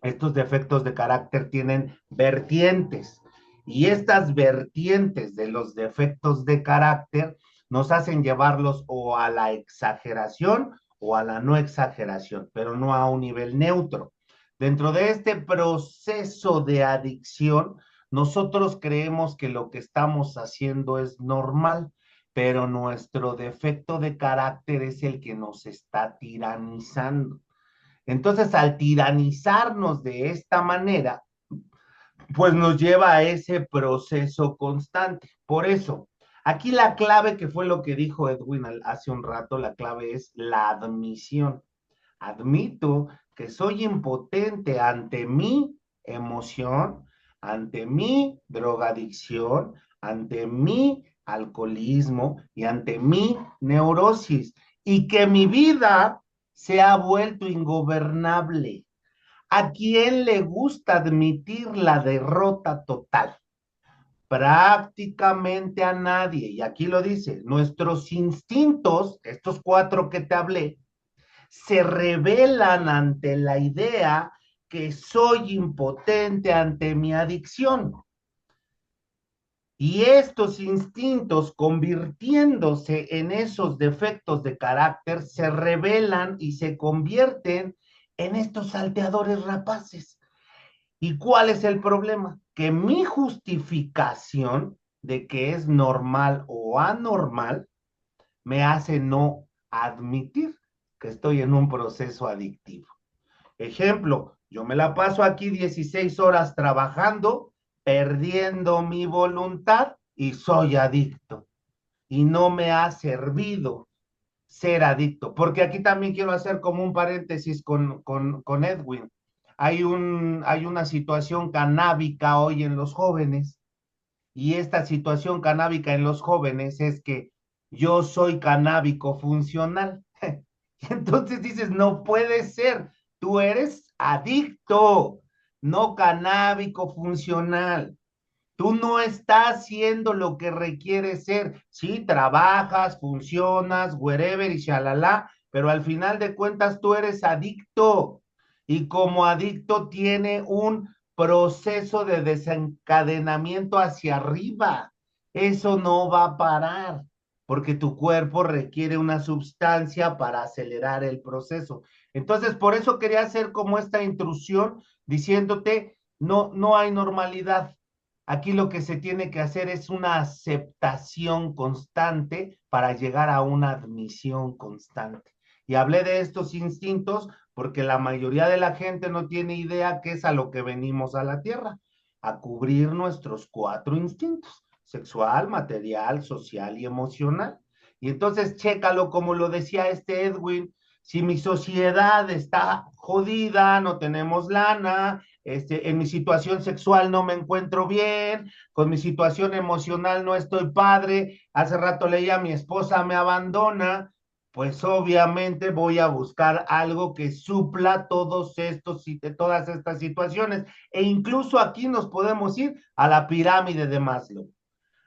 Estos defectos de carácter tienen vertientes. Y estas vertientes de los defectos de carácter nos hacen llevarlos o a la exageración o a la no exageración, pero no a un nivel neutro. Dentro de este proceso de adicción, nosotros creemos que lo que estamos haciendo es normal, pero nuestro defecto de carácter es el que nos está tiranizando. Entonces, al tiranizarnos de esta manera, pues nos lleva a ese proceso constante. Por eso, aquí la clave, que fue lo que dijo Edwin hace un rato, la clave es la admisión. Admito que soy impotente ante mi emoción, ante mi drogadicción, ante mi alcoholismo y ante mi neurosis, y que mi vida se ha vuelto ingobernable. ¿A quién le gusta admitir la derrota total? Prácticamente a nadie. Y aquí lo dice, nuestros instintos, estos cuatro que te hablé, se rebelan ante la idea que soy impotente ante mi adicción. Y estos instintos, convirtiéndose en esos defectos de carácter, se rebelan y se convierten en estos salteadores rapaces. ¿Y cuál es el problema? Que mi justificación de que es normal o anormal me hace no admitir que estoy en un proceso adictivo. Ejemplo, yo me la paso aquí 16 horas trabajando, perdiendo mi voluntad y soy adicto. Y no me ha servido ser adicto, porque aquí también quiero hacer como un paréntesis con Edwin. Hay una situación canábica hoy en los jóvenes y esta situación canábica en los jóvenes es que yo soy canábico funcional. Y entonces dices, no puede ser, tú eres adicto, no canábico funcional. Tú no estás haciendo lo que requiere ser. Sí, trabajas, funcionas, wherever y shalala, pero al final de cuentas tú eres adicto. Y como adicto tiene un proceso de desencadenamiento hacia arriba. Eso no va a parar, porque tu cuerpo requiere una sustancia para acelerar el proceso. Entonces, por eso quería hacer como esta intrusión diciéndote, no, no hay normalidad. Aquí lo que se tiene que hacer es una aceptación constante para llegar a una admisión constante. Y hablé de estos instintos porque la mayoría de la gente no tiene idea qué es a lo que venimos a la Tierra, a cubrir nuestros 4 instintos, sexual, material, social y emocional. Y entonces chécalo como lo decía este Edwin, si mi sociedad está jodida, no tenemos lana, en mi situación sexual no me encuentro bien, con mi situación emocional no estoy padre, hace rato leía mi esposa me abandona, pues obviamente voy a buscar algo que supla todas estas situaciones. E incluso aquí nos podemos ir a la pirámide de Maslow.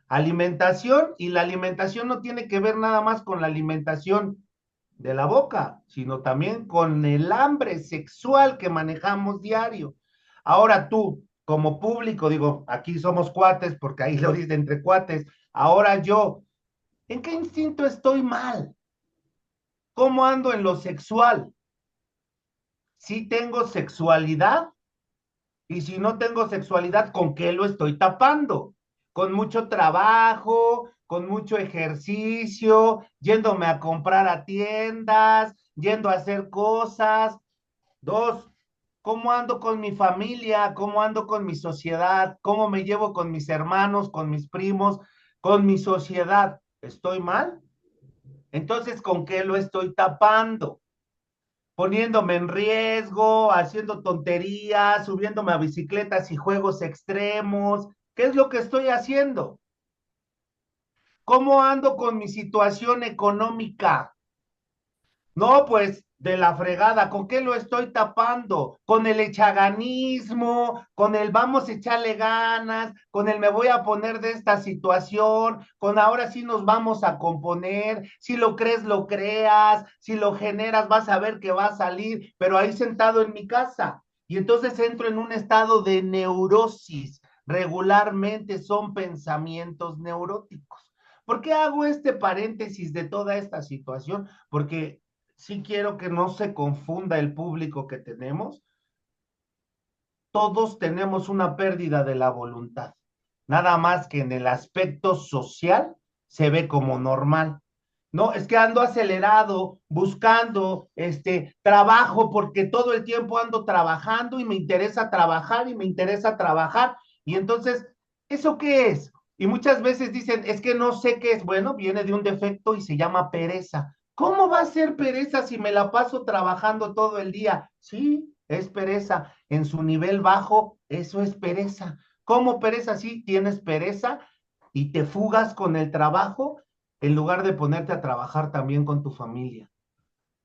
Alimentación, y la alimentación no tiene que ver nada más con la alimentación de la boca, sino también con el hambre sexual que manejamos diario. Ahora tú, como público, digo, aquí somos cuates, porque ahí lo dice entre cuates, ahora yo, ¿en qué instinto estoy mal? ¿Cómo ando en lo sexual? ¿Sí tengo sexualidad? Y si no tengo sexualidad, ¿con qué lo estoy tapando? Con mucho trabajo, con mucho ejercicio, yéndome a comprar a tiendas, yendo a hacer cosas. Dos, ¿cómo ando con mi familia? ¿Cómo ando con mi sociedad? ¿Cómo me llevo con mis hermanos, con mis primos, con mi sociedad? ¿Estoy mal? Entonces, ¿con qué lo estoy tapando? Poniéndome en riesgo, haciendo tonterías, subiéndome a bicicletas y juegos extremos. ¿Qué es lo que estoy haciendo? ¿Cómo ando con mi situación económica? No, pues de la fregada, ¿con qué lo estoy tapando? Con el echaganismo, con el vamos a echarle ganas, con el me voy a poner de esta situación, con ahora sí nos vamos a componer, si lo crees, lo creas, si lo generas, vas a ver que va a salir, pero ahí sentado en mi casa. Y entonces entro en un estado de neurosis. Regularmente son pensamientos neuróticos. ¿Por qué hago este paréntesis de toda esta situación? Porque sí quiero que no se confunda el público que tenemos. Todos tenemos una pérdida de la voluntad. Nada más que en el aspecto social se ve como normal. No, es que ando acelerado, buscando trabajo, porque todo el tiempo ando trabajando y me interesa trabajar y me interesa trabajar. Y entonces, ¿eso qué es? Y muchas veces dicen, es que no sé qué es. Bueno, viene de un defecto y se llama pereza. ¿Cómo va a ser pereza si me la paso trabajando todo el día? Sí, es pereza. En su nivel bajo, eso es pereza. ¿Cómo pereza? Sí, tienes pereza y te fugas con el trabajo en lugar de ponerte a trabajar también con tu familia,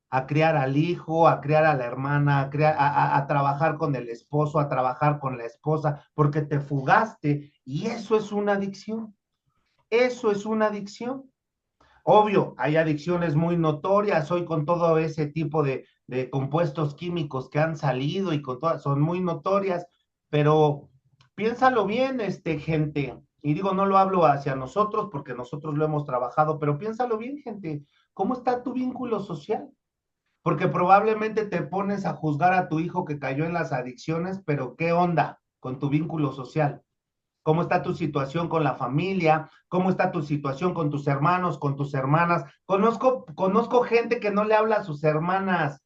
a criar al hijo, a criar a la hermana, a trabajar con el esposo, a trabajar con la esposa, porque te fugaste y eso es una adicción. Eso es una adicción. Obvio, hay adicciones muy notorias hoy con todo ese tipo de compuestos químicos que han salido y con todas, son muy notorias, pero piénsalo bien, gente, y digo, no lo hablo hacia nosotros porque nosotros lo hemos trabajado, pero piénsalo bien, gente, ¿cómo está tu vínculo social? Porque probablemente te pones a juzgar a tu hijo que cayó en las adicciones, pero ¿qué onda con tu vínculo social? cómo está tu situación con la familia, cómo está tu situación con tus hermanos, con tus hermanas. Conozco gente que no le habla a sus hermanas,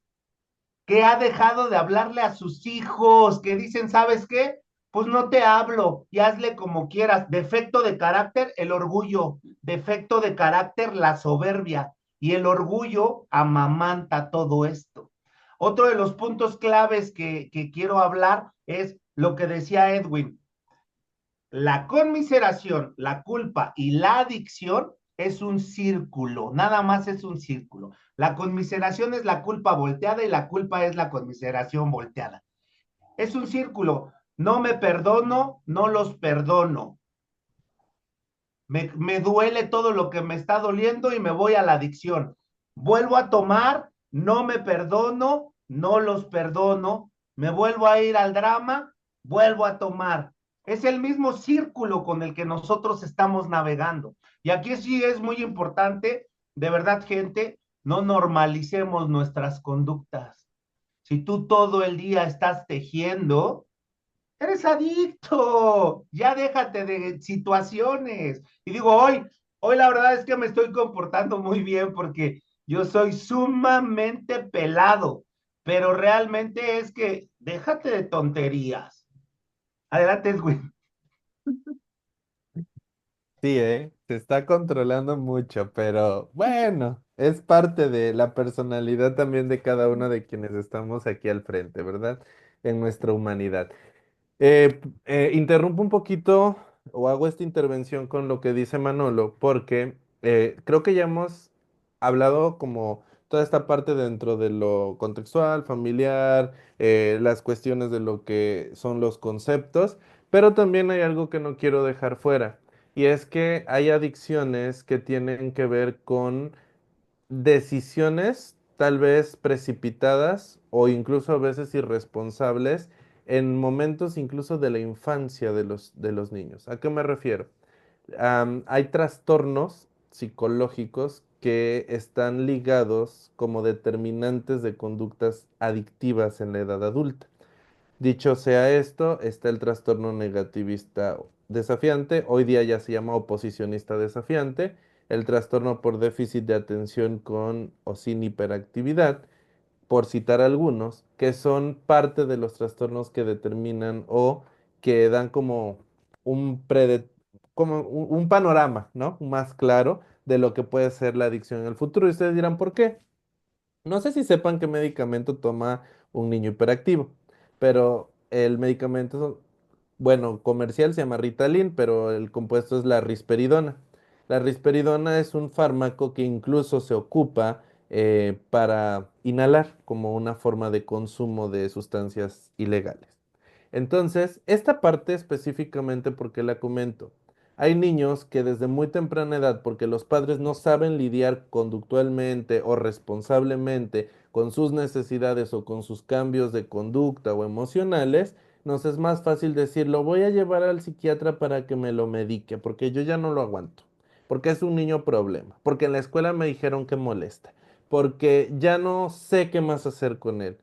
que ha dejado de hablarle a sus hijos, que dicen, ¿sabes qué? Pues no te hablo y hazle como quieras. Defecto de carácter, el orgullo. Defecto de carácter, la soberbia. Y el orgullo amamanta todo esto. Otro de los puntos claves que quiero hablar es lo que decía Edwin. La conmiseración, la culpa y la adicción es un círculo, nada más es un círculo. La conmiseración es la culpa volteada y la culpa es la conmiseración volteada. Es un círculo. No me perdono, no los perdono. Me duele todo lo que me está doliendo y me voy a la adicción. Vuelvo a tomar, no me perdono, no los perdono. Me vuelvo a ir al drama, vuelvo a tomar. Es el mismo círculo con el que nosotros estamos navegando. Y aquí sí es muy importante, de verdad, gente, no normalicemos nuestras conductas. Si tú todo el día estás tejiendo, eres adicto, ya déjate de situaciones. Y digo, hoy la verdad es que me estoy comportando muy bien porque yo soy sumamente pelado, pero realmente es que déjate de tonterías. Adelante, Edwin. Sí, se está controlando mucho, pero bueno, es parte de la personalidad también de cada uno de quienes estamos aquí al frente, ¿verdad? En nuestra humanidad. Interrumpo un poquito o hago esta intervención con lo que dice Manolo, porque creo que ya hemos hablado como toda esta parte dentro de lo contextual, familiar, las cuestiones de lo que son los conceptos, pero también hay algo que no quiero dejar fuera, y es que hay adicciones que tienen que ver con decisiones tal vez precipitadas o incluso a veces irresponsables en momentos incluso de la infancia de los niños. ¿A qué me refiero? Hay trastornos psicológicos que están ligados como determinantes de conductas adictivas en la edad adulta. Dicho sea esto, está el trastorno negativista desafiante, hoy día ya se llama oposicionista desafiante, el trastorno por déficit de atención con o sin hiperactividad, por citar algunos, que son parte de los trastornos que determinan o que dan como como un panorama, ¿no? Más claro de lo que puede ser la adicción en el futuro. Y ustedes dirán, ¿por qué? No sé si sepan qué medicamento toma un niño hiperactivo, pero el medicamento, bueno, comercial se llama Ritalin, pero el compuesto es la risperidona. La risperidona es un fármaco que incluso se ocupa para inhalar como una forma de consumo de sustancias ilegales. Entonces, esta parte específicamente, ¿por qué la comento? Hay niños que desde muy temprana edad, porque los padres no saben lidiar conductualmente o responsablemente con sus necesidades o con sus cambios de conducta o emocionales, nos es más fácil decir, lo voy a llevar al psiquiatra para que me lo medique, porque yo ya no lo aguanto, porque es un niño problema, porque en la escuela me dijeron que molesta, porque ya no sé qué más hacer con él.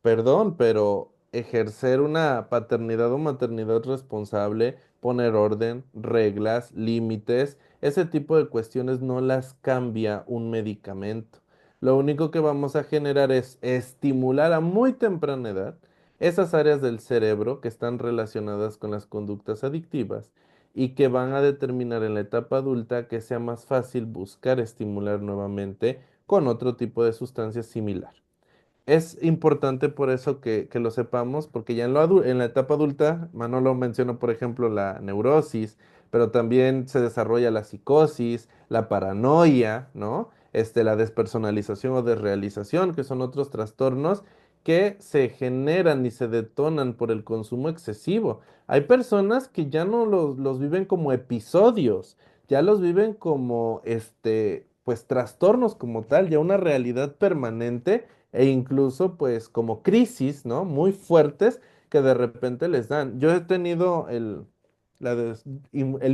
Perdón, pero ejercer una paternidad o maternidad responsable, poner orden, reglas, límites, ese tipo de cuestiones no las cambia un medicamento. Lo único que vamos a generar es estimular a muy temprana edad esas áreas del cerebro que están relacionadas con las conductas adictivas y que van a determinar en la etapa adulta que sea más fácil buscar estimular nuevamente con otro tipo de sustancia similar. Es importante por eso que lo sepamos, porque ya en la etapa adulta, Manolo mencionó, por ejemplo, la neurosis, pero también se desarrolla la psicosis, la paranoia, ¿no? La despersonalización o desrealización, que son otros trastornos que se generan y se detonan por el consumo excesivo. Hay personas que ya no los viven como episodios, ya los viven como, pues, trastornos como tal, ya una realidad permanente e incluso pues como crisis, ¿no? Muy fuertes que de repente les dan. Yo he tenido el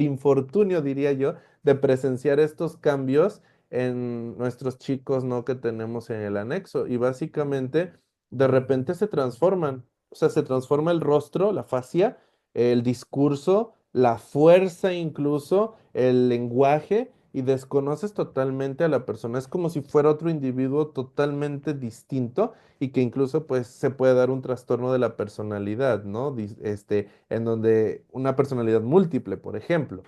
infortunio, diría yo, de presenciar estos cambios en nuestros chicos, ¿no? Que tenemos en el anexo y básicamente de repente se transforman, o sea, se transforma el rostro, la fascia, el discurso. la fuerza incluso, el lenguaje, y desconoces totalmente a la persona. Es como si fuera otro individuo totalmente distinto y que incluso pues se puede dar un trastorno de la personalidad, ¿no? En donde una personalidad múltiple, por ejemplo.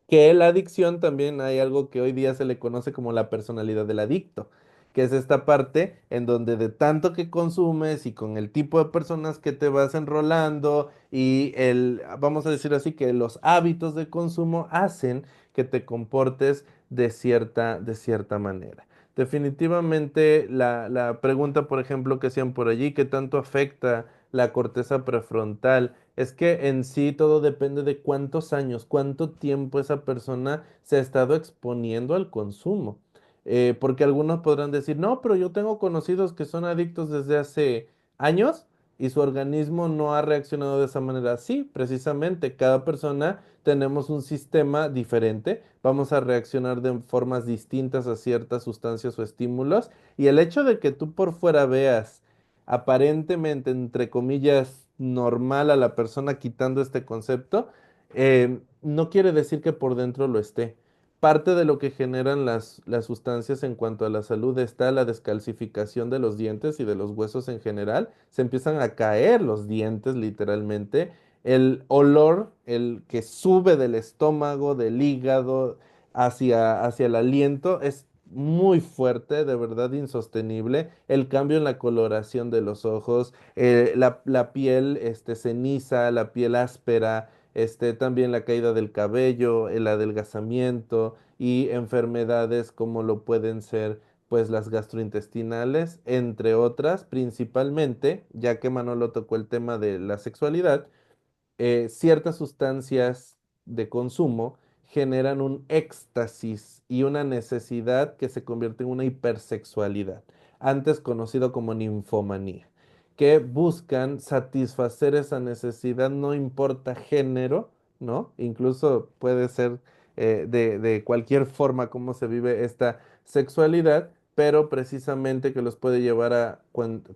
Que la adicción también hay algo que hoy día se le conoce como la personalidad del adicto, que es esta parte en donde de tanto que consumes y con el tipo de personas que te vas enrolando y vamos a decir así, que los hábitos de consumo hacen que te comportes de cierta manera. Definitivamente la pregunta, por ejemplo, que hacían por allí, ¿qué tanto afecta la corteza prefrontal? Es que en sí todo depende de cuántos años, cuánto tiempo esa persona se ha estado exponiendo al consumo. Porque algunos podrán decir, no, pero yo tengo conocidos que son adictos desde hace años y su organismo no ha reaccionado de esa manera. Sí, precisamente, cada persona tenemos un sistema diferente, vamos a reaccionar de formas distintas a ciertas sustancias o estímulos y el hecho de que tú por fuera veas aparentemente, entre comillas, normal a la persona quitando este concepto, no quiere decir que por dentro lo esté. Parte de lo que generan las sustancias en cuanto a la salud está la descalcificación de los dientes y de los huesos en general. Se empiezan a caer los dientes literalmente. El olor, el que sube del estómago, del hígado hacia el aliento, es muy fuerte, de verdad insostenible. El cambio en la coloración de los ojos, la piel ceniza, la piel áspera, también la caída del cabello, el adelgazamiento y enfermedades como lo pueden ser pues las gastrointestinales, entre otras, principalmente, ya que Manolo tocó el tema de la sexualidad, ciertas sustancias de consumo generan un éxtasis y una necesidad que se convierte en una hipersexualidad, antes conocido como ninfomanía, que buscan satisfacer esa necesidad, no importa género, ¿no? Incluso puede ser de cualquier forma como se vive esta sexualidad, pero precisamente que los puede llevar a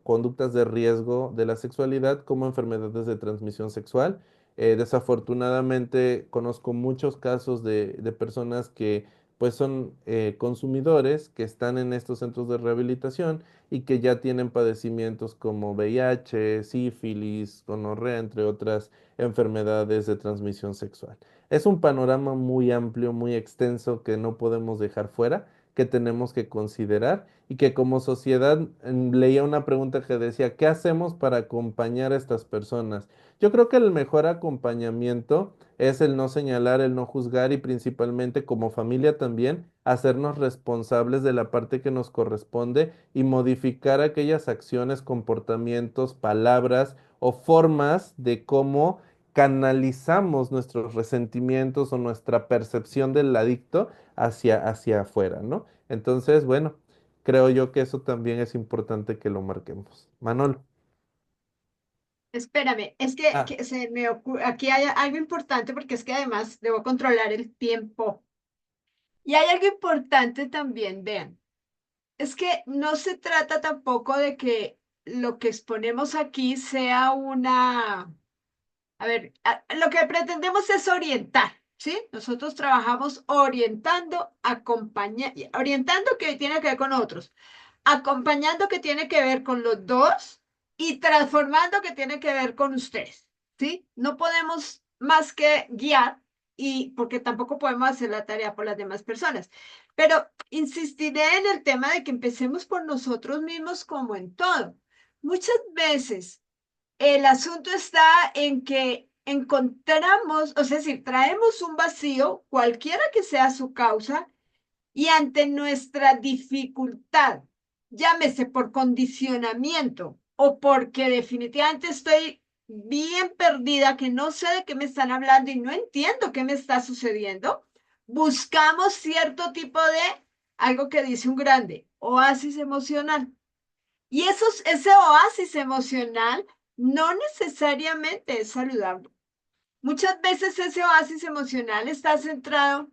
conductas de riesgo de la sexualidad como enfermedades de transmisión sexual. Desafortunadamente conozco muchos casos de personas que pues son consumidores que están en estos centros de rehabilitación y que ya tienen padecimientos como VIH, sífilis, gonorrea, entre otras enfermedades de transmisión sexual. Es un panorama muy amplio, muy extenso que no podemos dejar fuera, que tenemos que considerar y que como sociedad leía una pregunta que decía, ¿qué hacemos para acompañar a estas personas? Yo creo que el mejor acompañamiento es el no señalar, el no juzgar y principalmente como familia también hacernos responsables de la parte que nos corresponde y modificar aquellas acciones, comportamientos, palabras o formas de cómo canalizamos nuestros resentimientos o nuestra percepción del adicto hacia afuera, ¿no? Entonces, bueno, creo yo que eso también es importante que lo marquemos. Manolo. Espérame, es Ah, que se me ocurre, aquí hay algo importante porque es que además debo controlar el tiempo. Y hay algo importante también, vean, es que no se trata tampoco de que lo que exponemos aquí sea una, a ver, lo que pretendemos es orientar, ¿sí? Nosotros trabajamos orientando, orientando que tiene que ver con otros, acompañando que tiene que ver con los dos y transformando que tiene que ver con ustedes, ¿sí? No podemos más que guiar y porque tampoco podemos hacer la tarea por las demás personas. Pero insistiré en el tema de que empecemos por nosotros mismos como en todo. Muchas veces el asunto está en que encontramos, o sea, si traemos un vacío, cualquiera que sea su causa, y ante nuestra dificultad, llámese por condicionamiento o porque definitivamente estoy bien perdida, que no sé de qué me están hablando y no entiendo qué me está sucediendo, buscamos cierto tipo de, algo que dice un grande, oasis emocional. Y ese oasis emocional no necesariamente es saludable. Muchas veces ese oasis emocional está centrado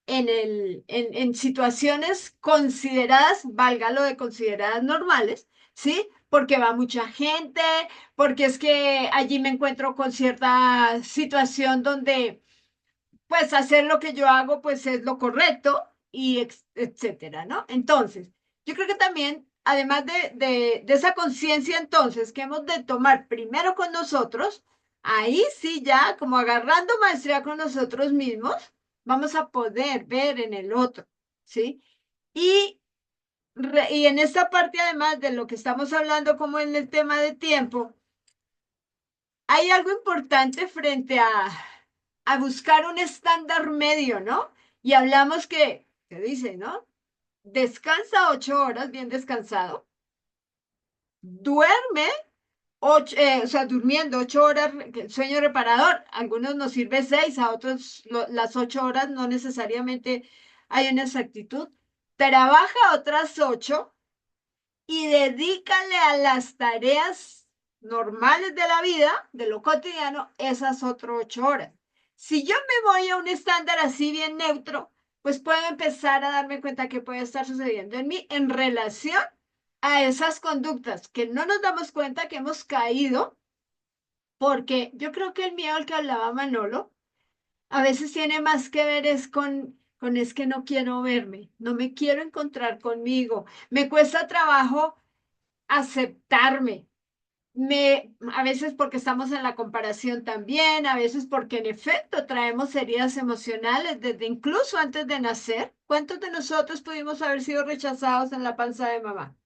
en situaciones consideradas, valga lo de consideradas normales, ¿sí? porque va mucha gente, porque es que allí me encuentro con cierta situación donde pues hacer lo que yo hago pues es lo correcto y etcétera, ¿no? Entonces, yo creo que también, además de esa conciencia entonces que hemos de tomar primero con nosotros, ahí sí ya como agarrando maestría con nosotros mismos, vamos a poder ver en el otro, ¿sí? Y, y en esta parte además de lo que estamos hablando como en el tema de tiempo, hay algo importante frente a buscar un estándar medio, ¿no? Y hablamos que, se dice, ¿no? Descansa 8 horas, bien descansado, duerme, o sea, durmiendo 8 horas, sueño reparador. A algunos nos sirve 6, a otros las 8 horas no necesariamente hay una exactitud. Trabaja otras 8 y dedícale a las tareas normales de la vida, de lo cotidiano, esas otras 8 horas. Si yo me voy a un estándar así bien neutro, pues puedo empezar a darme cuenta que puede estar sucediendo en mí en relación a esas conductas que no nos damos cuenta que hemos caído, porque yo creo que el miedo al que hablaba Manolo a veces tiene más que ver es con es que no quiero verme, no me quiero encontrar conmigo, me cuesta trabajo aceptarme. A veces porque estamos en la comparación también, a veces porque en efecto traemos heridas emocionales desde incluso antes de nacer. ¿Cuántos de nosotros pudimos haber sido rechazados en la panza de mamá?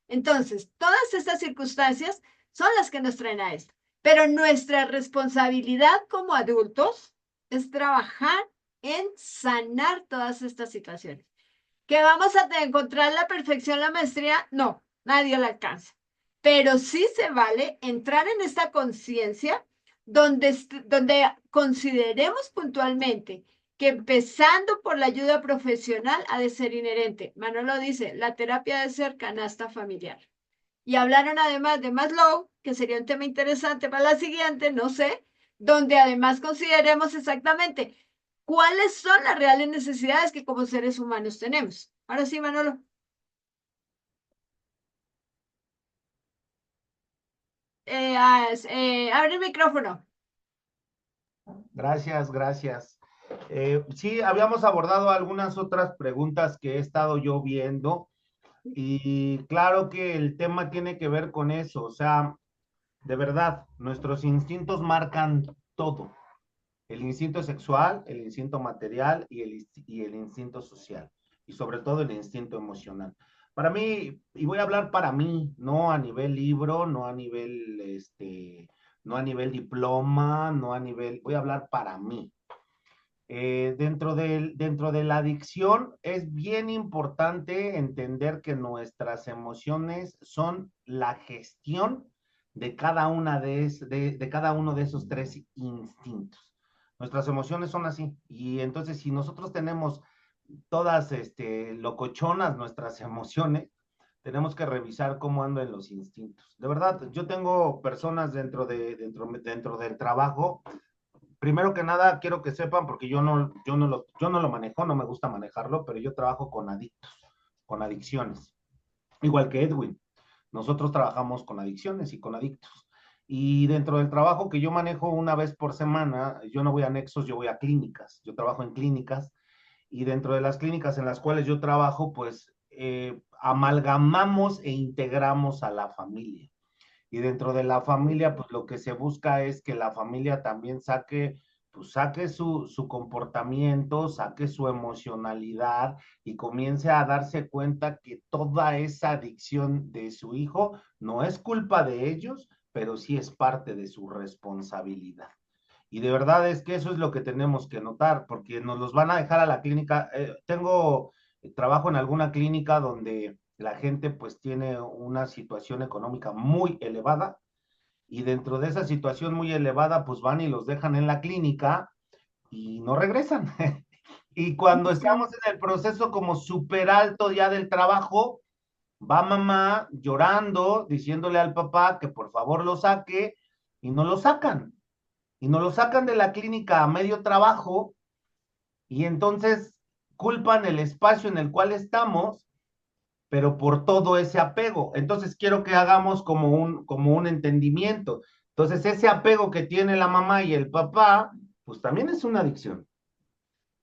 Entonces, todas estas circunstancias son las que nos traen a esto. Pero nuestra responsabilidad como adultos es trabajar en sanar todas estas situaciones. ¿Que vamos a encontrar la perfección, la maestría? No, nadie la alcanza. Pero sí se vale entrar en esta conciencia donde consideremos puntualmente que empezando por la ayuda profesional ha de ser inherente. Manolo dice, la terapia debe ser canasta familiar. Y hablaron además de Maslow, que sería un tema interesante para la siguiente, no sé, donde además consideremos exactamente cuáles son las reales necesidades que como seres humanos tenemos. Ahora sí, Manolo. Abre el micrófono. Gracias, gracias. Sí, habíamos abordado algunas otras preguntas que he estado yo viendo y claro que el tema tiene que ver con eso, o sea, de verdad, nuestros instintos marcan todo. El instinto sexual, el instinto material y el instinto social. Y sobre todo el instinto emocional. Para mí, y voy a hablar para mí, no a nivel libro, no a nivel, no a nivel diploma, no a nivel, voy a hablar para mí. Dentro de la adicción es bien importante entender que nuestras emociones son la gestión de cada, de cada uno de esos tres instintos. Nuestras emociones son así. Y entonces si nosotros tenemos todas locochonas nuestras emociones, tenemos que revisar cómo andan los instintos. De verdad, yo tengo personas dentro del trabajo. Primero que nada, quiero que sepan, porque yo no lo manejo, no me gusta manejarlo, pero yo trabajo con adictos, con adicciones, igual que Edwin. Nosotros trabajamos con adicciones y con adictos. Y dentro del trabajo que yo manejo una vez por semana, yo no voy a nexos, yo voy a clínicas. Yo trabajo en clínicas y dentro de las clínicas en las cuales yo trabajo, pues amalgamamos e integramos a la familia. Y dentro de la familia, pues lo que se busca es que la familia también saque, pues saque su comportamiento, saque su emocionalidad y comience a darse cuenta que toda esa adicción de su hijo no es culpa de ellos, pero sí es parte de su responsabilidad. Y de verdad es que eso es lo que tenemos que notar, porque nos los van a dejar a la clínica. Trabajo en alguna clínica donde la gente pues tiene una situación económica muy elevada y dentro de esa situación muy elevada pues van y los dejan en la clínica y no regresan. Y cuando estamos Sí. en el proceso como súper alto ya del trabajo, va mamá llorando, diciéndole al papá que por favor lo saque y no lo sacan. Y nos lo sacan de la clínica a medio trabajo y entonces culpan el espacio en el cual estamos pero por todo ese apego. Entonces quiero que hagamos como un entendimiento. Entonces ese apego que tiene la mamá y el papá, pues también es una adicción.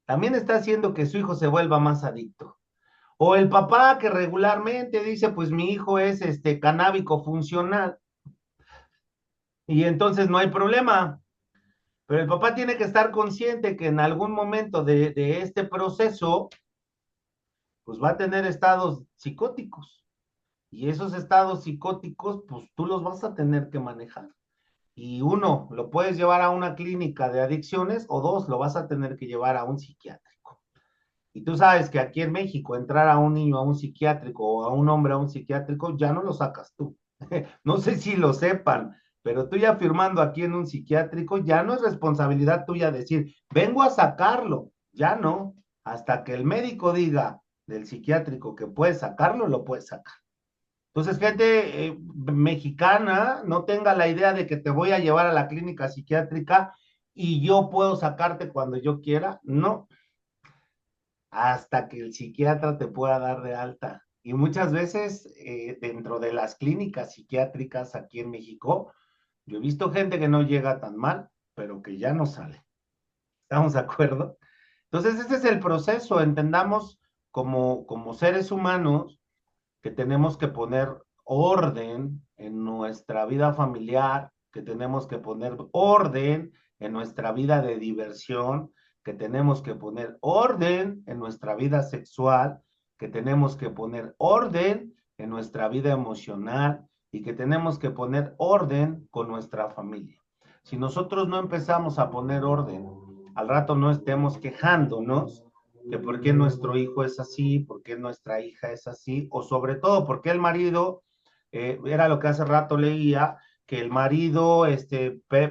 También está haciendo que su hijo se vuelva más adicto. O el papá que regularmente dice, pues mi hijo es canábico funcional y entonces no hay problema. Pero el papá tiene que estar consciente que en algún momento de este proceso, pues va a tener estados psicóticos. Y esos estados psicóticos, pues tú los vas a tener que manejar. Y uno, lo puedes llevar a una clínica de adicciones o dos, lo vas a tener que llevar a un psiquiátrico. Y tú sabes que aquí en México entrar a un niño a un psiquiátrico o a un hombre a un psiquiátrico ya no lo sacas tú. No sé si lo sepan, pero tú ya firmando aquí en un psiquiátrico ya no es responsabilidad tuya decir, vengo a sacarlo. Ya no. Hasta que el médico diga del psiquiátrico que puede sacarlo, lo puede sacar. Entonces, gente mexicana, no tenga la idea de que te voy a llevar a la clínica psiquiátrica y yo puedo sacarte cuando yo quiera. No, hasta que el psiquiatra te pueda dar de alta. Y muchas veces dentro de las clínicas psiquiátricas aquí en México, yo he visto gente que no llega tan mal, pero que ya no sale. ¿Estamos de acuerdo? Entonces, ese es el proceso. Entendamos como seres humanos que tenemos que poner orden en nuestra vida familiar, que tenemos que poner orden en nuestra vida de diversión, que tenemos que poner orden en nuestra vida sexual, que tenemos que poner orden en nuestra vida emocional y que tenemos que poner orden con nuestra familia. Si nosotros no empezamos a poner orden, al rato no estemos quejándonos de por qué nuestro hijo es así, por qué nuestra hija es así, o sobre todo por qué el marido, era lo que hace rato leía, que el marido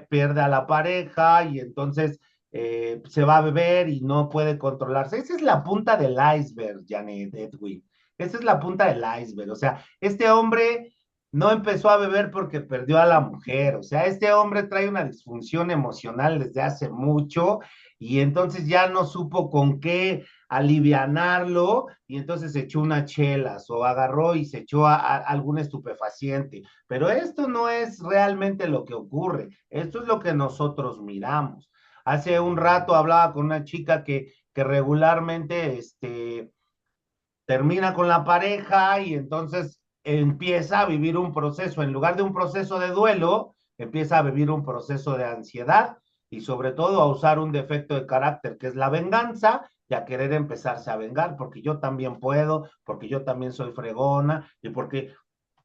pierde a la pareja y entonces se va a beber y no puede controlarse. Esa es la punta del iceberg, Janet Edwin. Esa es la punta del iceberg. O sea, este hombre no empezó a beber porque perdió a la mujer. O sea, este hombre trae una disfunción emocional desde hace mucho y entonces ya no supo con qué alivianarlo y entonces se echó unas chelas o agarró y se echó a algún estupefaciente. Pero esto no es realmente lo que ocurre, esto es lo que nosotros miramos. Hace un rato hablaba con una chica que regularmente termina con la pareja y entonces empieza a vivir un proceso, en lugar de un proceso de duelo, empieza a vivir un proceso de ansiedad y sobre todo a usar un defecto de carácter que es la venganza y a querer empezarse a vengar, porque yo también puedo, porque yo también soy fregona y porque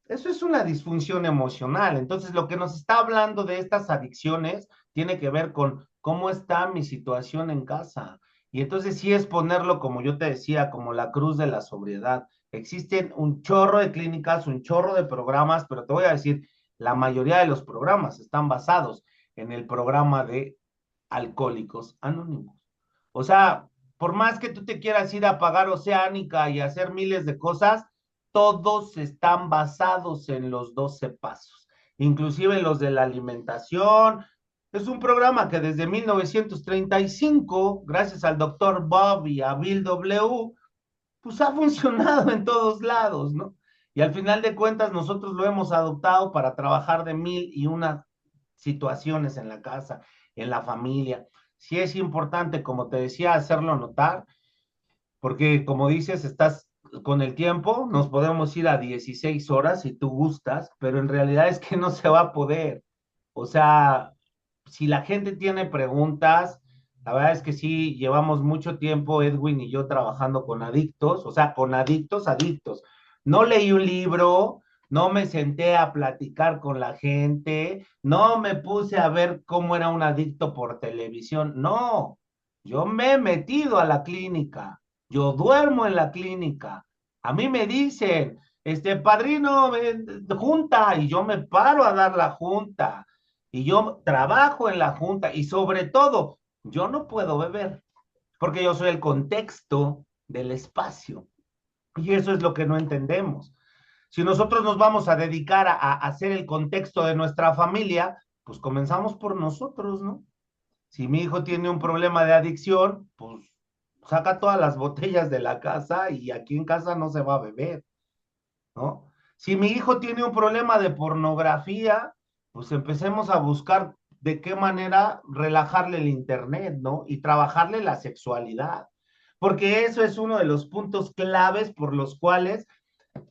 eso es una disfunción emocional. Entonces, lo que nos está hablando de estas adicciones tiene que ver con cómo está mi situación en casa. Y entonces sí es ponerlo, como yo te decía, como la cruz de la sobriedad. Existen un chorro de clínicas, un chorro de programas, pero te voy a decir, la mayoría de los programas están basados en el programa de Alcohólicos Anónimos. O sea, por más que tú te quieras ir a pagar Oceánica y hacer miles de cosas, todos están basados en los 12 pasos, inclusive los de la alimentación. Es un programa que desde 1935, gracias al doctor Bob y a Bill W., pues ha funcionado en todos lados, ¿no? Y al final de cuentas nosotros lo hemos adoptado para trabajar de mil y una situaciones en la casa, en la familia. Sí es importante, como te decía, hacerlo notar, porque como dices, estás con el tiempo, nos podemos ir a 16 horas si tú gustas, pero en realidad es que no se va a poder. O sea, si la gente tiene preguntas, la verdad es que sí, llevamos mucho tiempo, Edwin y yo, trabajando con adictos, o sea, con adictos, adictos. No leí un libro, no me senté a platicar con la gente, no me puse a ver cómo era un adicto por televisión, no, yo me he metido a la clínica, yo duermo en la clínica, a mí me dicen, padrino, junta, y yo me paro a dar la junta y yo trabajo en la junta y sobre todo, yo no puedo beber porque yo soy el contexto del espacio y eso es lo que no entendemos. Si nosotros nos vamos a dedicar a hacer el contexto de nuestra familia, pues comenzamos por nosotros, ¿no? Si mi hijo tiene un problema de adicción, pues saca todas las botellas de la casa y aquí en casa no se va a beber. ¿no? Si mi hijo tiene un problema de pornografía, pues empecemos a buscar de qué manera relajarle el internet, ¿no? Y trabajarle la sexualidad, porque eso es uno de los puntos claves por los cuales,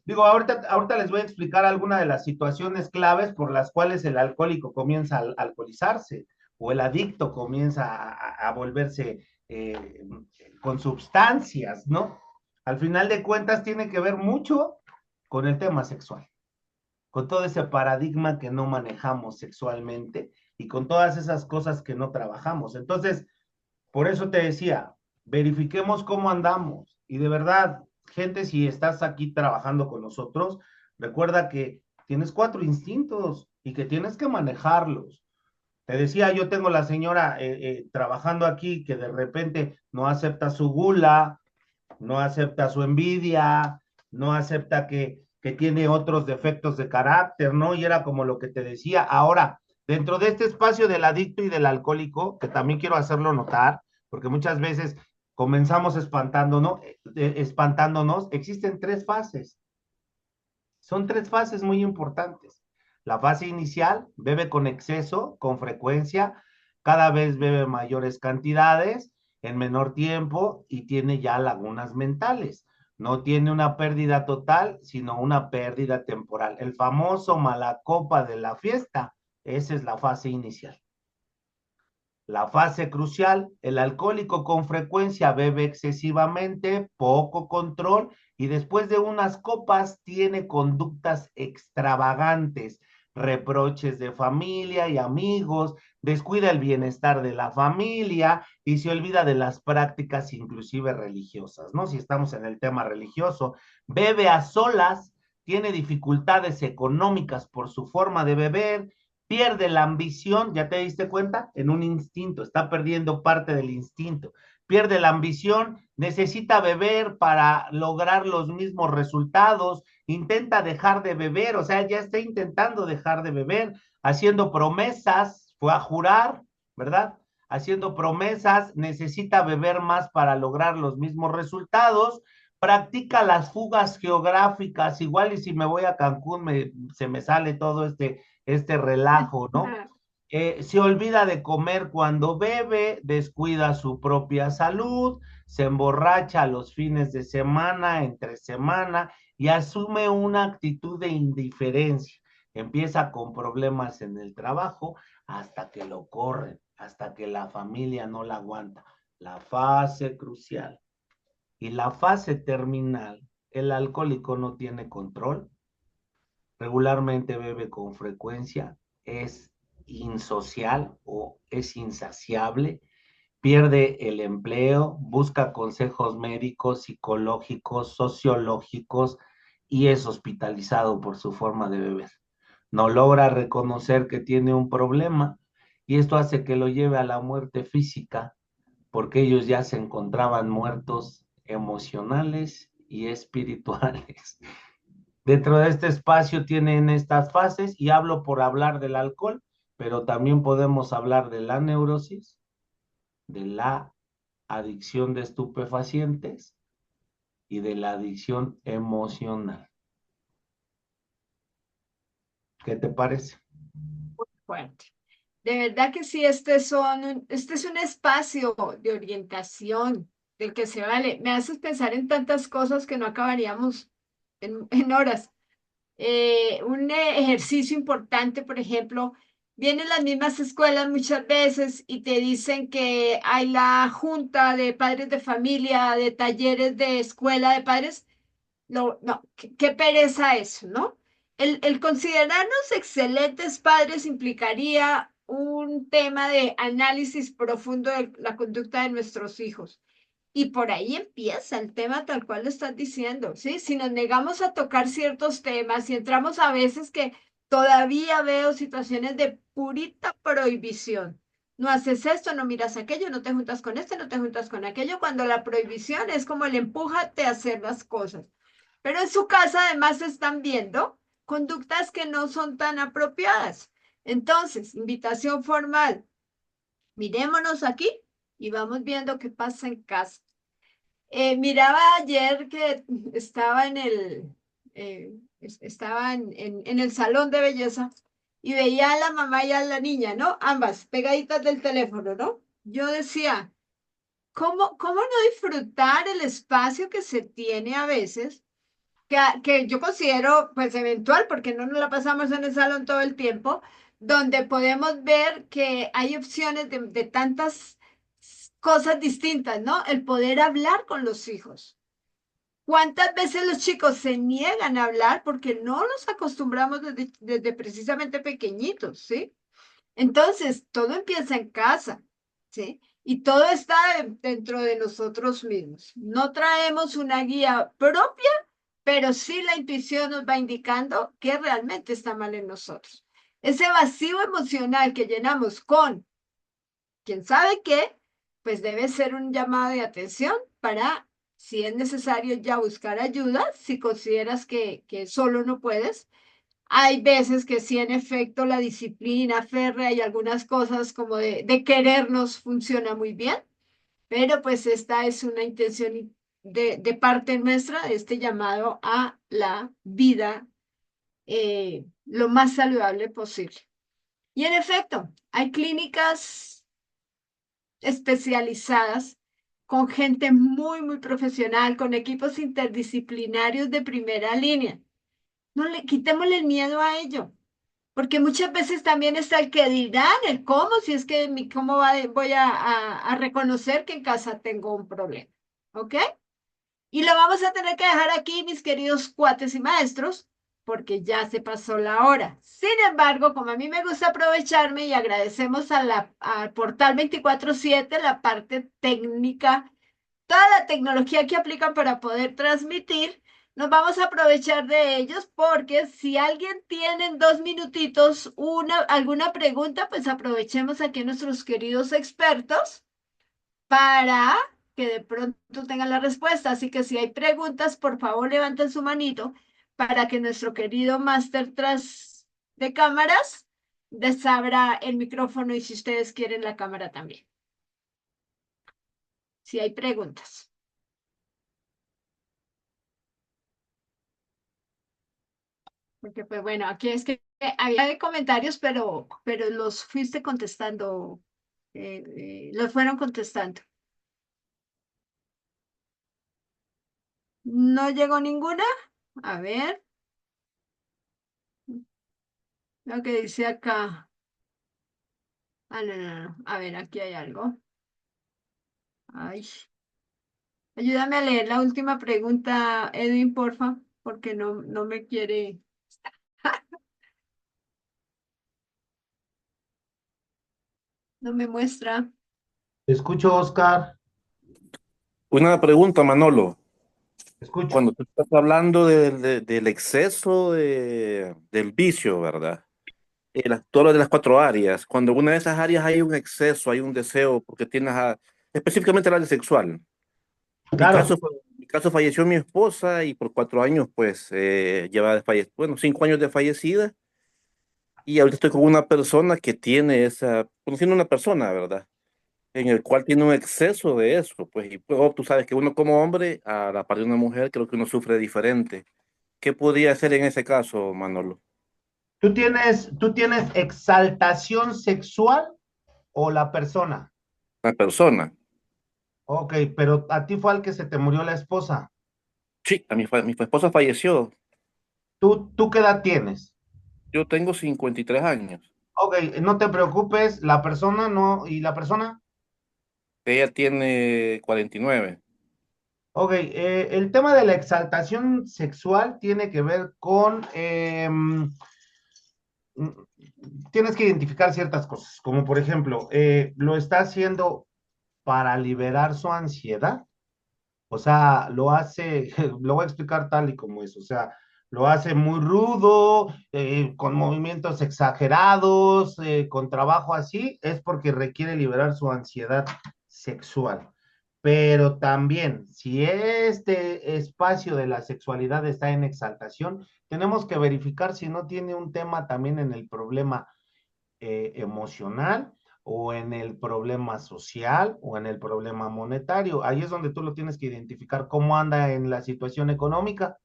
digo, ahorita les voy a explicar algunas de las situaciones claves por las cuales el alcohólico comienza a alcoholizarse o el adicto comienza a volverse con sustancias, ¿no? Al final de cuentas tiene que ver mucho con el tema sexual, con todo ese paradigma que no manejamos sexualmente y con todas esas cosas que no trabajamos. Entonces, por eso te decía, verifiquemos cómo andamos. Y de verdad, gente, si estás aquí trabajando con nosotros, recuerda que tienes 4 instintos y que tienes que manejarlos. Te decía, yo tengo la señora trabajando aquí que de repente no acepta su gula, no acepta su envidia, no acepta que tiene otros defectos de carácter, ¿no? Y era como lo que te decía. Ahora, dentro de este espacio del adicto y del alcohólico, que también quiero hacerlo notar, porque muchas veces comenzamos espantándonos, existen 3 fases. Son 3 fases muy importantes. La fase inicial, bebe con exceso, con frecuencia, cada vez bebe mayores cantidades, en menor tiempo y tiene ya lagunas mentales. No tiene una pérdida total, sino una pérdida temporal. El famoso mala copa de la fiesta, esa es la fase inicial. La fase crucial, el alcohólico con frecuencia bebe excesivamente, poco control y después de unas copas tiene conductas extravagantes, reproches de familia y amigos, descuida el bienestar de la familia y se olvida de las prácticas inclusive religiosas, ¿no? Si estamos en el tema religioso, bebe a solas, tiene dificultades económicas por su forma de beber, pierde la ambición, ¿ya te diste cuenta? En un instinto, está perdiendo parte del instinto. Pierde la ambición, necesita beber para lograr los mismos resultados, intenta dejar de beber, o sea, ya está intentando dejar de beber, haciendo promesas, fue a jurar, ¿verdad? Haciendo promesas, necesita beber más para lograr los mismos resultados, practica las fugas geográficas, igual y si me voy a Cancún se me sale todo este relajo, ¿no? Se olvida de comer cuando bebe, descuida su propia salud, se emborracha los fines de semana, entre semana y asume una actitud de indiferencia. Empieza con problemas en el trabajo hasta que lo corren, hasta que la familia no la aguanta. La fase crucial y la fase terminal, el alcohólico no tiene control, regularmente bebe con frecuencia, es insocial o es insaciable, pierde el empleo, busca consejos médicos, psicológicos, sociológicos y es hospitalizado por su forma de beber. No logra reconocer que tiene un problema y esto hace que lo lleve a la muerte física porque ellos ya se encontraban muertos emocionales y espirituales. Dentro de este espacio tienen estas fases y hablo por hablar del alcohol, pero también podemos hablar de la neurosis, de la adicción de estupefacientes y de la adicción emocional. ¿Qué te parece? Fuerte. De verdad que sí, este es un espacio de orientación del que se vale. Me haces pensar en tantas cosas que no acabaríamos en horas. Un ejercicio importante, por ejemplo, vienen las mismas escuelas muchas veces y te dicen que hay la junta de padres de familia, de talleres de escuela de padres. No, qué pereza eso, ¿no? El considerarnos excelentes padres implicaría un tema de análisis profundo de la conducta de nuestros hijos. Y por ahí empieza el tema tal cual lo estás diciendo, ¿sí? Si nos negamos a tocar ciertos temas y entramos a veces que todavía veo situaciones de purita prohibición. No haces esto, no miras aquello, no te juntas con este, no te juntas con aquello, cuando la prohibición es como el empújate a hacer las cosas. Pero en su casa además están viendo conductas que no son tan apropiadas. Entonces, invitación formal, mirémonos aquí y vamos viendo qué pasa en casa. Miraba ayer que estaba estaba en el salón de belleza y veía a la mamá y a la niña, ¿no? Ambas pegaditas del teléfono, ¿no? Yo decía, ¿cómo no disfrutar el espacio que se tiene a veces? Que yo considero pues eventual, porque no nos la pasamos en el salón todo el tiempo, donde podemos ver que hay opciones de tantas cosas distintas, ¿no? El poder hablar con los hijos. ¿Cuántas veces los chicos se niegan a hablar porque no los acostumbramos desde precisamente pequeñitos, ¿sí? Entonces, todo empieza en casa, ¿sí? Y todo está dentro de nosotros mismos. No traemos una guía propia, pero sí la intuición nos va indicando que realmente está mal en nosotros. Ese vacío emocional que llenamos con quién sabe qué, pues debe ser un llamado de atención para, si es necesario, ya buscar ayuda, si consideras que solo no puedes. Hay veces que sí, en efecto, la disciplina férrea y algunas cosas como de querernos funciona muy bien, pero pues esta es una intención de parte nuestra, de este llamado a la vida lo más saludable posible. Y en efecto, hay clínicas especializadas con gente muy profesional, con equipos interdisciplinarios de primera línea. No le quitémosle el miedo a ello. Porque muchas veces también está el que dirán, el cómo, si es que cómo voy a reconocer que en casa tengo un problema. ¿Ok? Y lo vamos a tener que dejar aquí, mis queridos cuates y maestros, porque ya se pasó la hora. Sin embargo, como a mí me gusta aprovecharme y agradecemos al portal 24/7, la parte técnica, toda la tecnología que aplican para poder transmitir, nos vamos a aprovechar de ellos porque si alguien tiene en 2 minutitos alguna pregunta, pues aprovechemos aquí a nuestros queridos expertos para que de pronto tengan la respuesta. Así que si hay preguntas, por favor levanten su manito para que nuestro querido máster tras de cámaras les abra el micrófono y si ustedes quieren la cámara también. Si hay preguntas. Porque pues bueno, aquí es que había comentarios, pero los fuiste contestando, los fueron contestando. ¿No llegó ninguna? A ver, lo que dice acá. Ah, no. A ver, aquí hay algo. Ay, ayúdame a leer la última pregunta, Edwin, porfa, porque no me quiere, no me muestra. Te escucho, Oscar. Una pregunta, Manolo. Te escucho. Cuando tú estás hablando del exceso del vicio, ¿verdad? Todo lo de las cuatro áreas. Cuando en una de esas áreas hay un exceso, hay un deseo, porque específicamente el área sexual. Mi Claro. caso mi caso falleció mi esposa y por 4 años, pues, lleva bueno, 5 años de fallecida. Y ahorita estoy con una persona que tiene conociendo una persona, ¿verdad? En el cual tiene un exceso de eso, pues, y pues, tú sabes que uno como hombre, a la par de una mujer, creo que uno sufre diferente. ¿Qué podría hacer en ese caso, Manolo? ¿Tú tienes exaltación sexual o la persona? Una persona. Ok, pero a ti fue al que se te murió la esposa. Sí, mi esposa falleció. ¿Tú qué edad tienes? Yo tengo 53 años. Ok, no te preocupes, la persona no, ¿y la persona? Ella tiene 49. Ok, el tema de la exaltación sexual tiene que ver con, tienes que identificar ciertas cosas, como por ejemplo, lo está haciendo para liberar su ansiedad. O sea, lo hace, lo voy a explicar tal y como es, o sea, lo hace muy rudo, con movimientos exagerados, con trabajo así, es porque requiere liberar su ansiedad sexual. Pero también, si este espacio de la sexualidad está en exaltación, tenemos que verificar si no tiene un tema también en el problema emocional o en el problema social o en el problema monetario. Ahí es donde tú lo tienes que identificar cómo anda en la situación económica.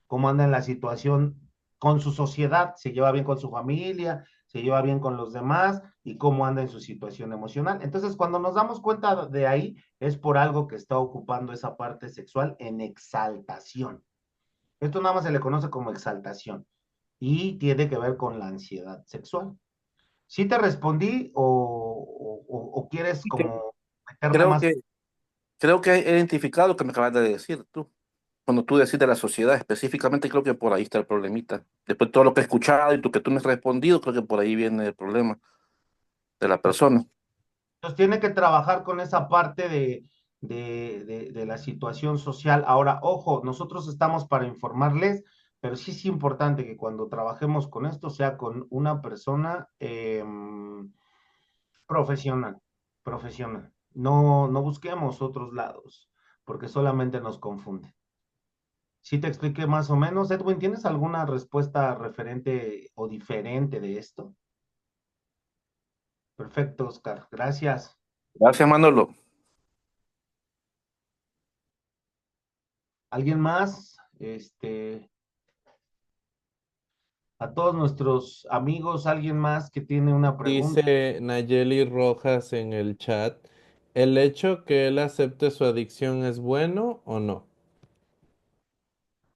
cómo anda en la situación con su sociedad, se lleva bien con su familia, se lleva bien con los demás y cómo anda en su situación emocional. Entonces, cuando nos damos cuenta de ahí, es por algo que está ocupando esa parte sexual en exaltación. Esto nada más se le conoce como exaltación y tiene que ver con la ansiedad sexual. ¿Sí te respondí o quieres como meterle Creo más? que, creo que he identificado lo que me acabas de decir tú. Cuando tú decís de la sociedad específicamente, creo que por ahí está el problemita. Después de todo lo que he escuchado y tú que tú me has respondido, creo que por ahí viene el problema de la persona. Entonces tiene que trabajar con esa parte de la situación social. Ahora, ojo, nosotros estamos para informarles, pero sí es importante que cuando trabajemos con esto sea con una persona profesional, profesional. No, no busquemos otros lados, porque solamente nos confunde. Sí te expliqué más o menos. Edwin, ¿tienes alguna respuesta referente o diferente de esto? Perfecto, Oscar. Gracias. Gracias, Manolo. ¿Alguien más? A todos nuestros amigos, alguien más que tiene una pregunta. Dice Nayeli Rojas en el chat, ¿el hecho que él acepte su adicción es bueno o no?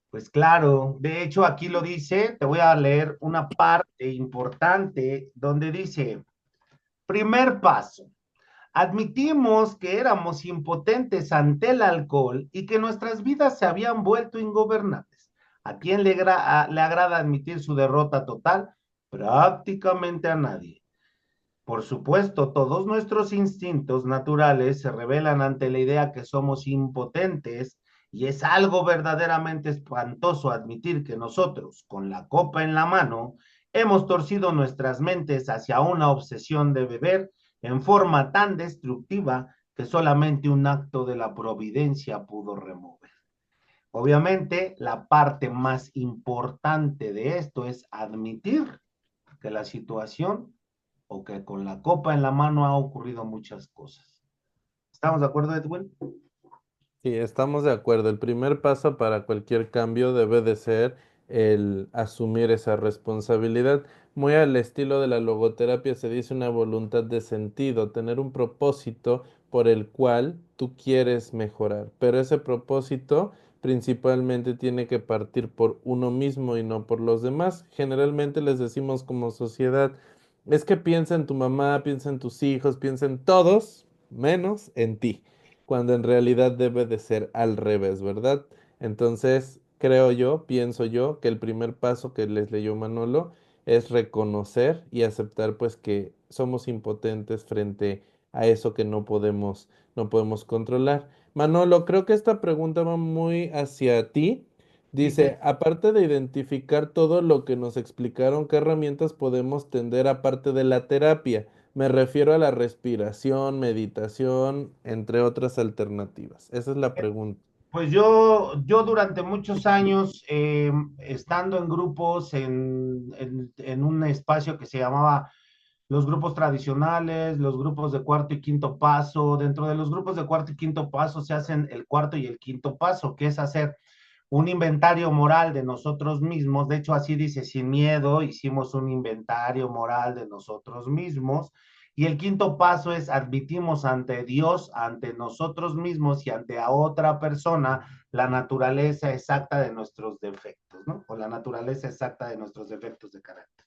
Pues claro, de hecho aquí lo dice, te voy a leer una parte importante donde dice, primer paso, admitimos que éramos impotentes ante el alcohol y que nuestras vidas se habían vuelto ingobernables. ¿A quién le agrada admitir su derrota total? Prácticamente a nadie. Por supuesto, todos nuestros instintos naturales se revelan ante la idea que somos impotentes y es algo verdaderamente espantoso admitir que nosotros, con la copa en la mano, hemos torcido nuestras mentes hacia una obsesión de beber en forma tan destructiva que solamente un acto de la providencia pudo remover. Obviamente, la parte más importante de esto es admitir que la situación o que con la copa en la mano ha ocurrido muchas cosas. ¿Estamos de acuerdo, Edwin? Sí, estamos de acuerdo. El primer paso para cualquier cambio debe de ser el asumir esa responsabilidad. Muy al estilo de la logoterapia se dice una voluntad de sentido, tener un propósito por el cual tú quieres mejorar. Pero ese propósito principalmente tiene que partir por uno mismo y no por los demás. Generalmente les decimos como sociedad, es que piensa en tu mamá, piensa en tus hijos, piensa en todos, menos en ti cuando en realidad debe de ser al revés, ¿verdad? Entonces, creo yo, pienso yo, que el primer paso que les leyó Manolo es reconocer y aceptar pues que somos impotentes frente a eso que no podemos controlar. Manolo, creo que esta pregunta va muy hacia ti. Sí, sí. Dice, aparte de identificar todo lo que nos explicaron, ¿qué herramientas podemos tender aparte de la terapia? Me refiero a la respiración, meditación, entre otras alternativas. Esa es la pregunta. Pues yo durante muchos años, estando en grupos, en un espacio que se llamaba los grupos tradicionales, los grupos de cuarto y quinto paso, dentro de los grupos de cuarto y quinto paso se hacen el cuarto y el quinto paso, que es hacer un inventario moral de nosotros mismos. De hecho, así dice, sin miedo, hicimos un inventario moral de nosotros mismos. Y el quinto paso es admitimos ante Dios, ante nosotros mismos y ante a otra persona la naturaleza exacta de nuestros defectos, ¿no? O la naturaleza exacta de nuestros defectos de carácter.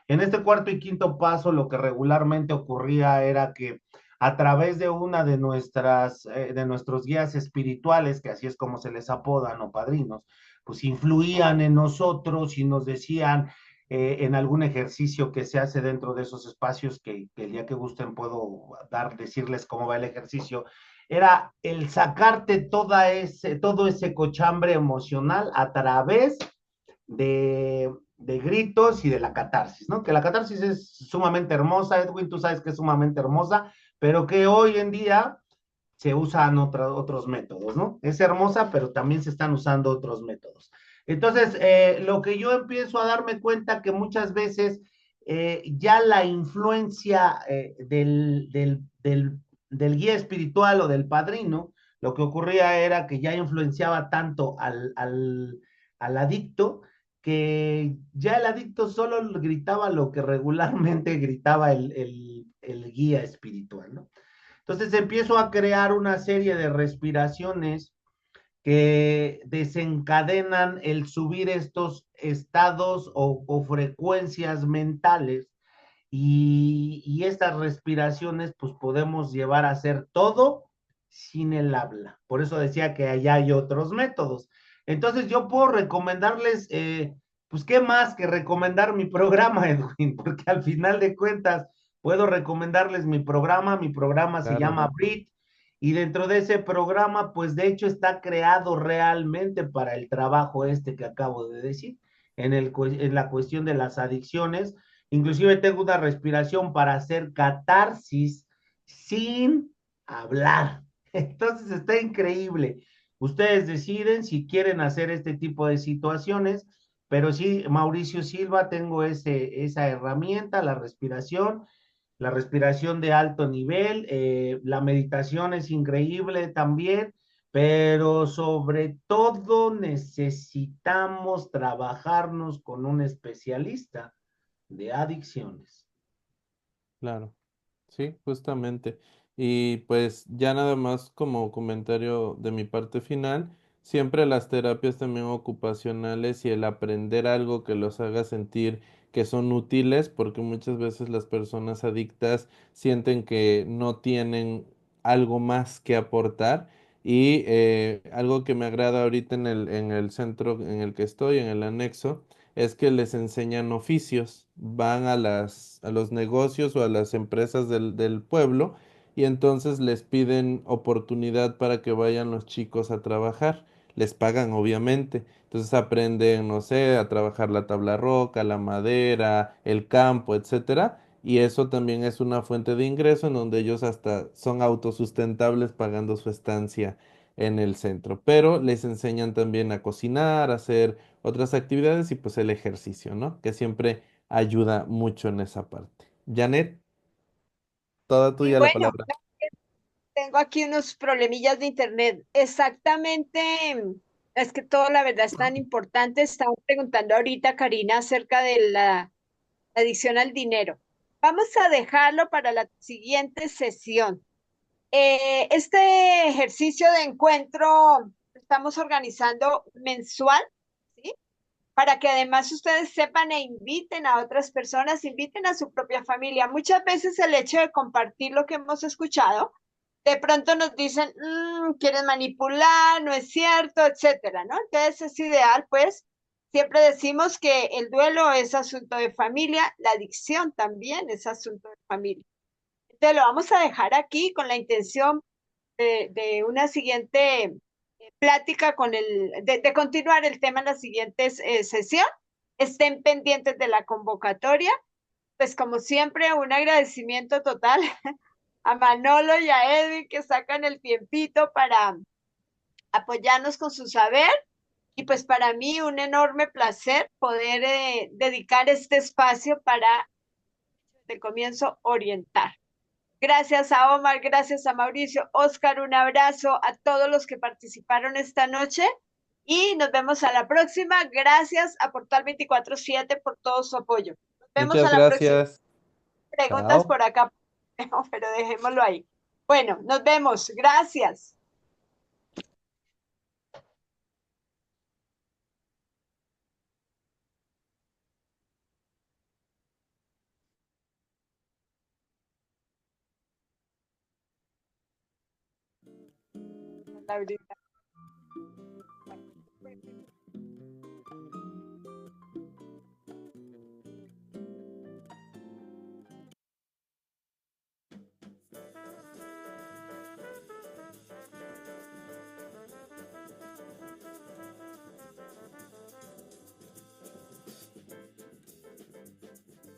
En este cuarto y quinto paso, lo que regularmente ocurría era que a través de una de nuestros guías espirituales, que así es como se les apodan o padrinos, pues influían en nosotros y nos decían en algún ejercicio que se hace dentro de esos espacios, que el día que gusten puedo decirles cómo va el ejercicio, era el sacarte todo ese cochambre emocional a través de gritos y de la catarsis, ¿no? Que la catarsis es sumamente hermosa, Edwin, tú sabes que es sumamente hermosa, pero que hoy en día se usan otros métodos, ¿no? Es hermosa, pero también se están usando otros métodos. Entonces, lo que yo empiezo a darme cuenta que muchas veces ya la influencia del guía espiritual o del padrino, lo que ocurría era que ya influenciaba tanto al adicto, que ya el adicto solo gritaba lo que regularmente gritaba el guía espiritual, ¿no? Entonces empiezo a crear una serie de respiraciones que desencadenan el subir estos estados o frecuencias mentales y estas respiraciones pues podemos llevar a hacer todo sin el habla. Por eso decía que allá hay otros métodos. Entonces yo puedo recomendarles, pues qué más que recomendar mi programa, Edwin, porque al final de cuentas puedo recomendarles mi programa se Claro. llama Brit, y dentro de ese programa, pues de hecho está creado realmente para el trabajo este que acabo de decir, en la cuestión de las adicciones. Inclusive tengo una respiración para hacer catarsis sin hablar. Entonces está increíble. Ustedes deciden si quieren hacer este tipo de situaciones, pero sí, Mauricio Silva, tengo esa herramienta, la respiración de alto nivel, la meditación es increíble también, pero sobre todo necesitamos trabajarnos con un especialista de adicciones. Claro, sí, justamente. Y pues ya nada más como comentario de mi parte final, siempre las terapias también ocupacionales y el aprender algo que los haga sentir que son útiles, porque muchas veces las personas adictas sienten que no tienen algo más que aportar. Y algo que me agrada ahorita en el centro en el que estoy, en el anexo, es que les enseñan oficios, van a a los negocios o a las empresas del pueblo y entonces les piden oportunidad para que vayan los chicos a trabajar. Les pagan, obviamente. Entonces aprenden, no sé, a trabajar la tabla roca, la madera, el campo, etcétera. Y eso también es una fuente de ingreso en donde ellos hasta son autosustentables pagando su estancia en el centro. Pero les enseñan también a cocinar, a hacer otras actividades y pues el ejercicio, ¿no? Que siempre ayuda mucho en esa parte. Janet, toda Y tuya la bueno, palabra. tengo aquí unos problemillas de internet. Exactamente, es que todo la verdad es tan importante. Estaba preguntando ahorita, Karina, acerca de la adicción al dinero. Vamos a dejarlo para la siguiente sesión. Este ejercicio de encuentro estamos organizando mensual, ¿sí? Para que además ustedes sepan e inviten a otras personas, inviten a su propia familia. Muchas veces el hecho de compartir lo que hemos escuchado, de pronto nos dicen, quieren manipular, no es cierto, etcétera, ¿no? Entonces es ideal, pues, siempre decimos que el duelo es asunto de familia, la adicción también es asunto de familia. Entonces lo vamos a dejar aquí con la intención de una siguiente plática de continuar el tema en la siguiente sesión. Estén pendientes de la convocatoria. Pues como siempre, un agradecimiento total a Manolo y a Edwin que sacan el tiempito para apoyarnos con su saber. Y pues para mí un enorme placer poder dedicar este espacio para, de comienzo, orientar. Gracias a Omar, gracias a Mauricio, Oscar, un abrazo a todos los que participaron esta noche y nos vemos a la próxima. Gracias a Portal 24/7 por todo su apoyo. Nos vemos a Muchas la próxima. gracias. Preguntas Chao. por acá, pero dejémoslo ahí. Bueno, nos vemos. Gracias. Laurita.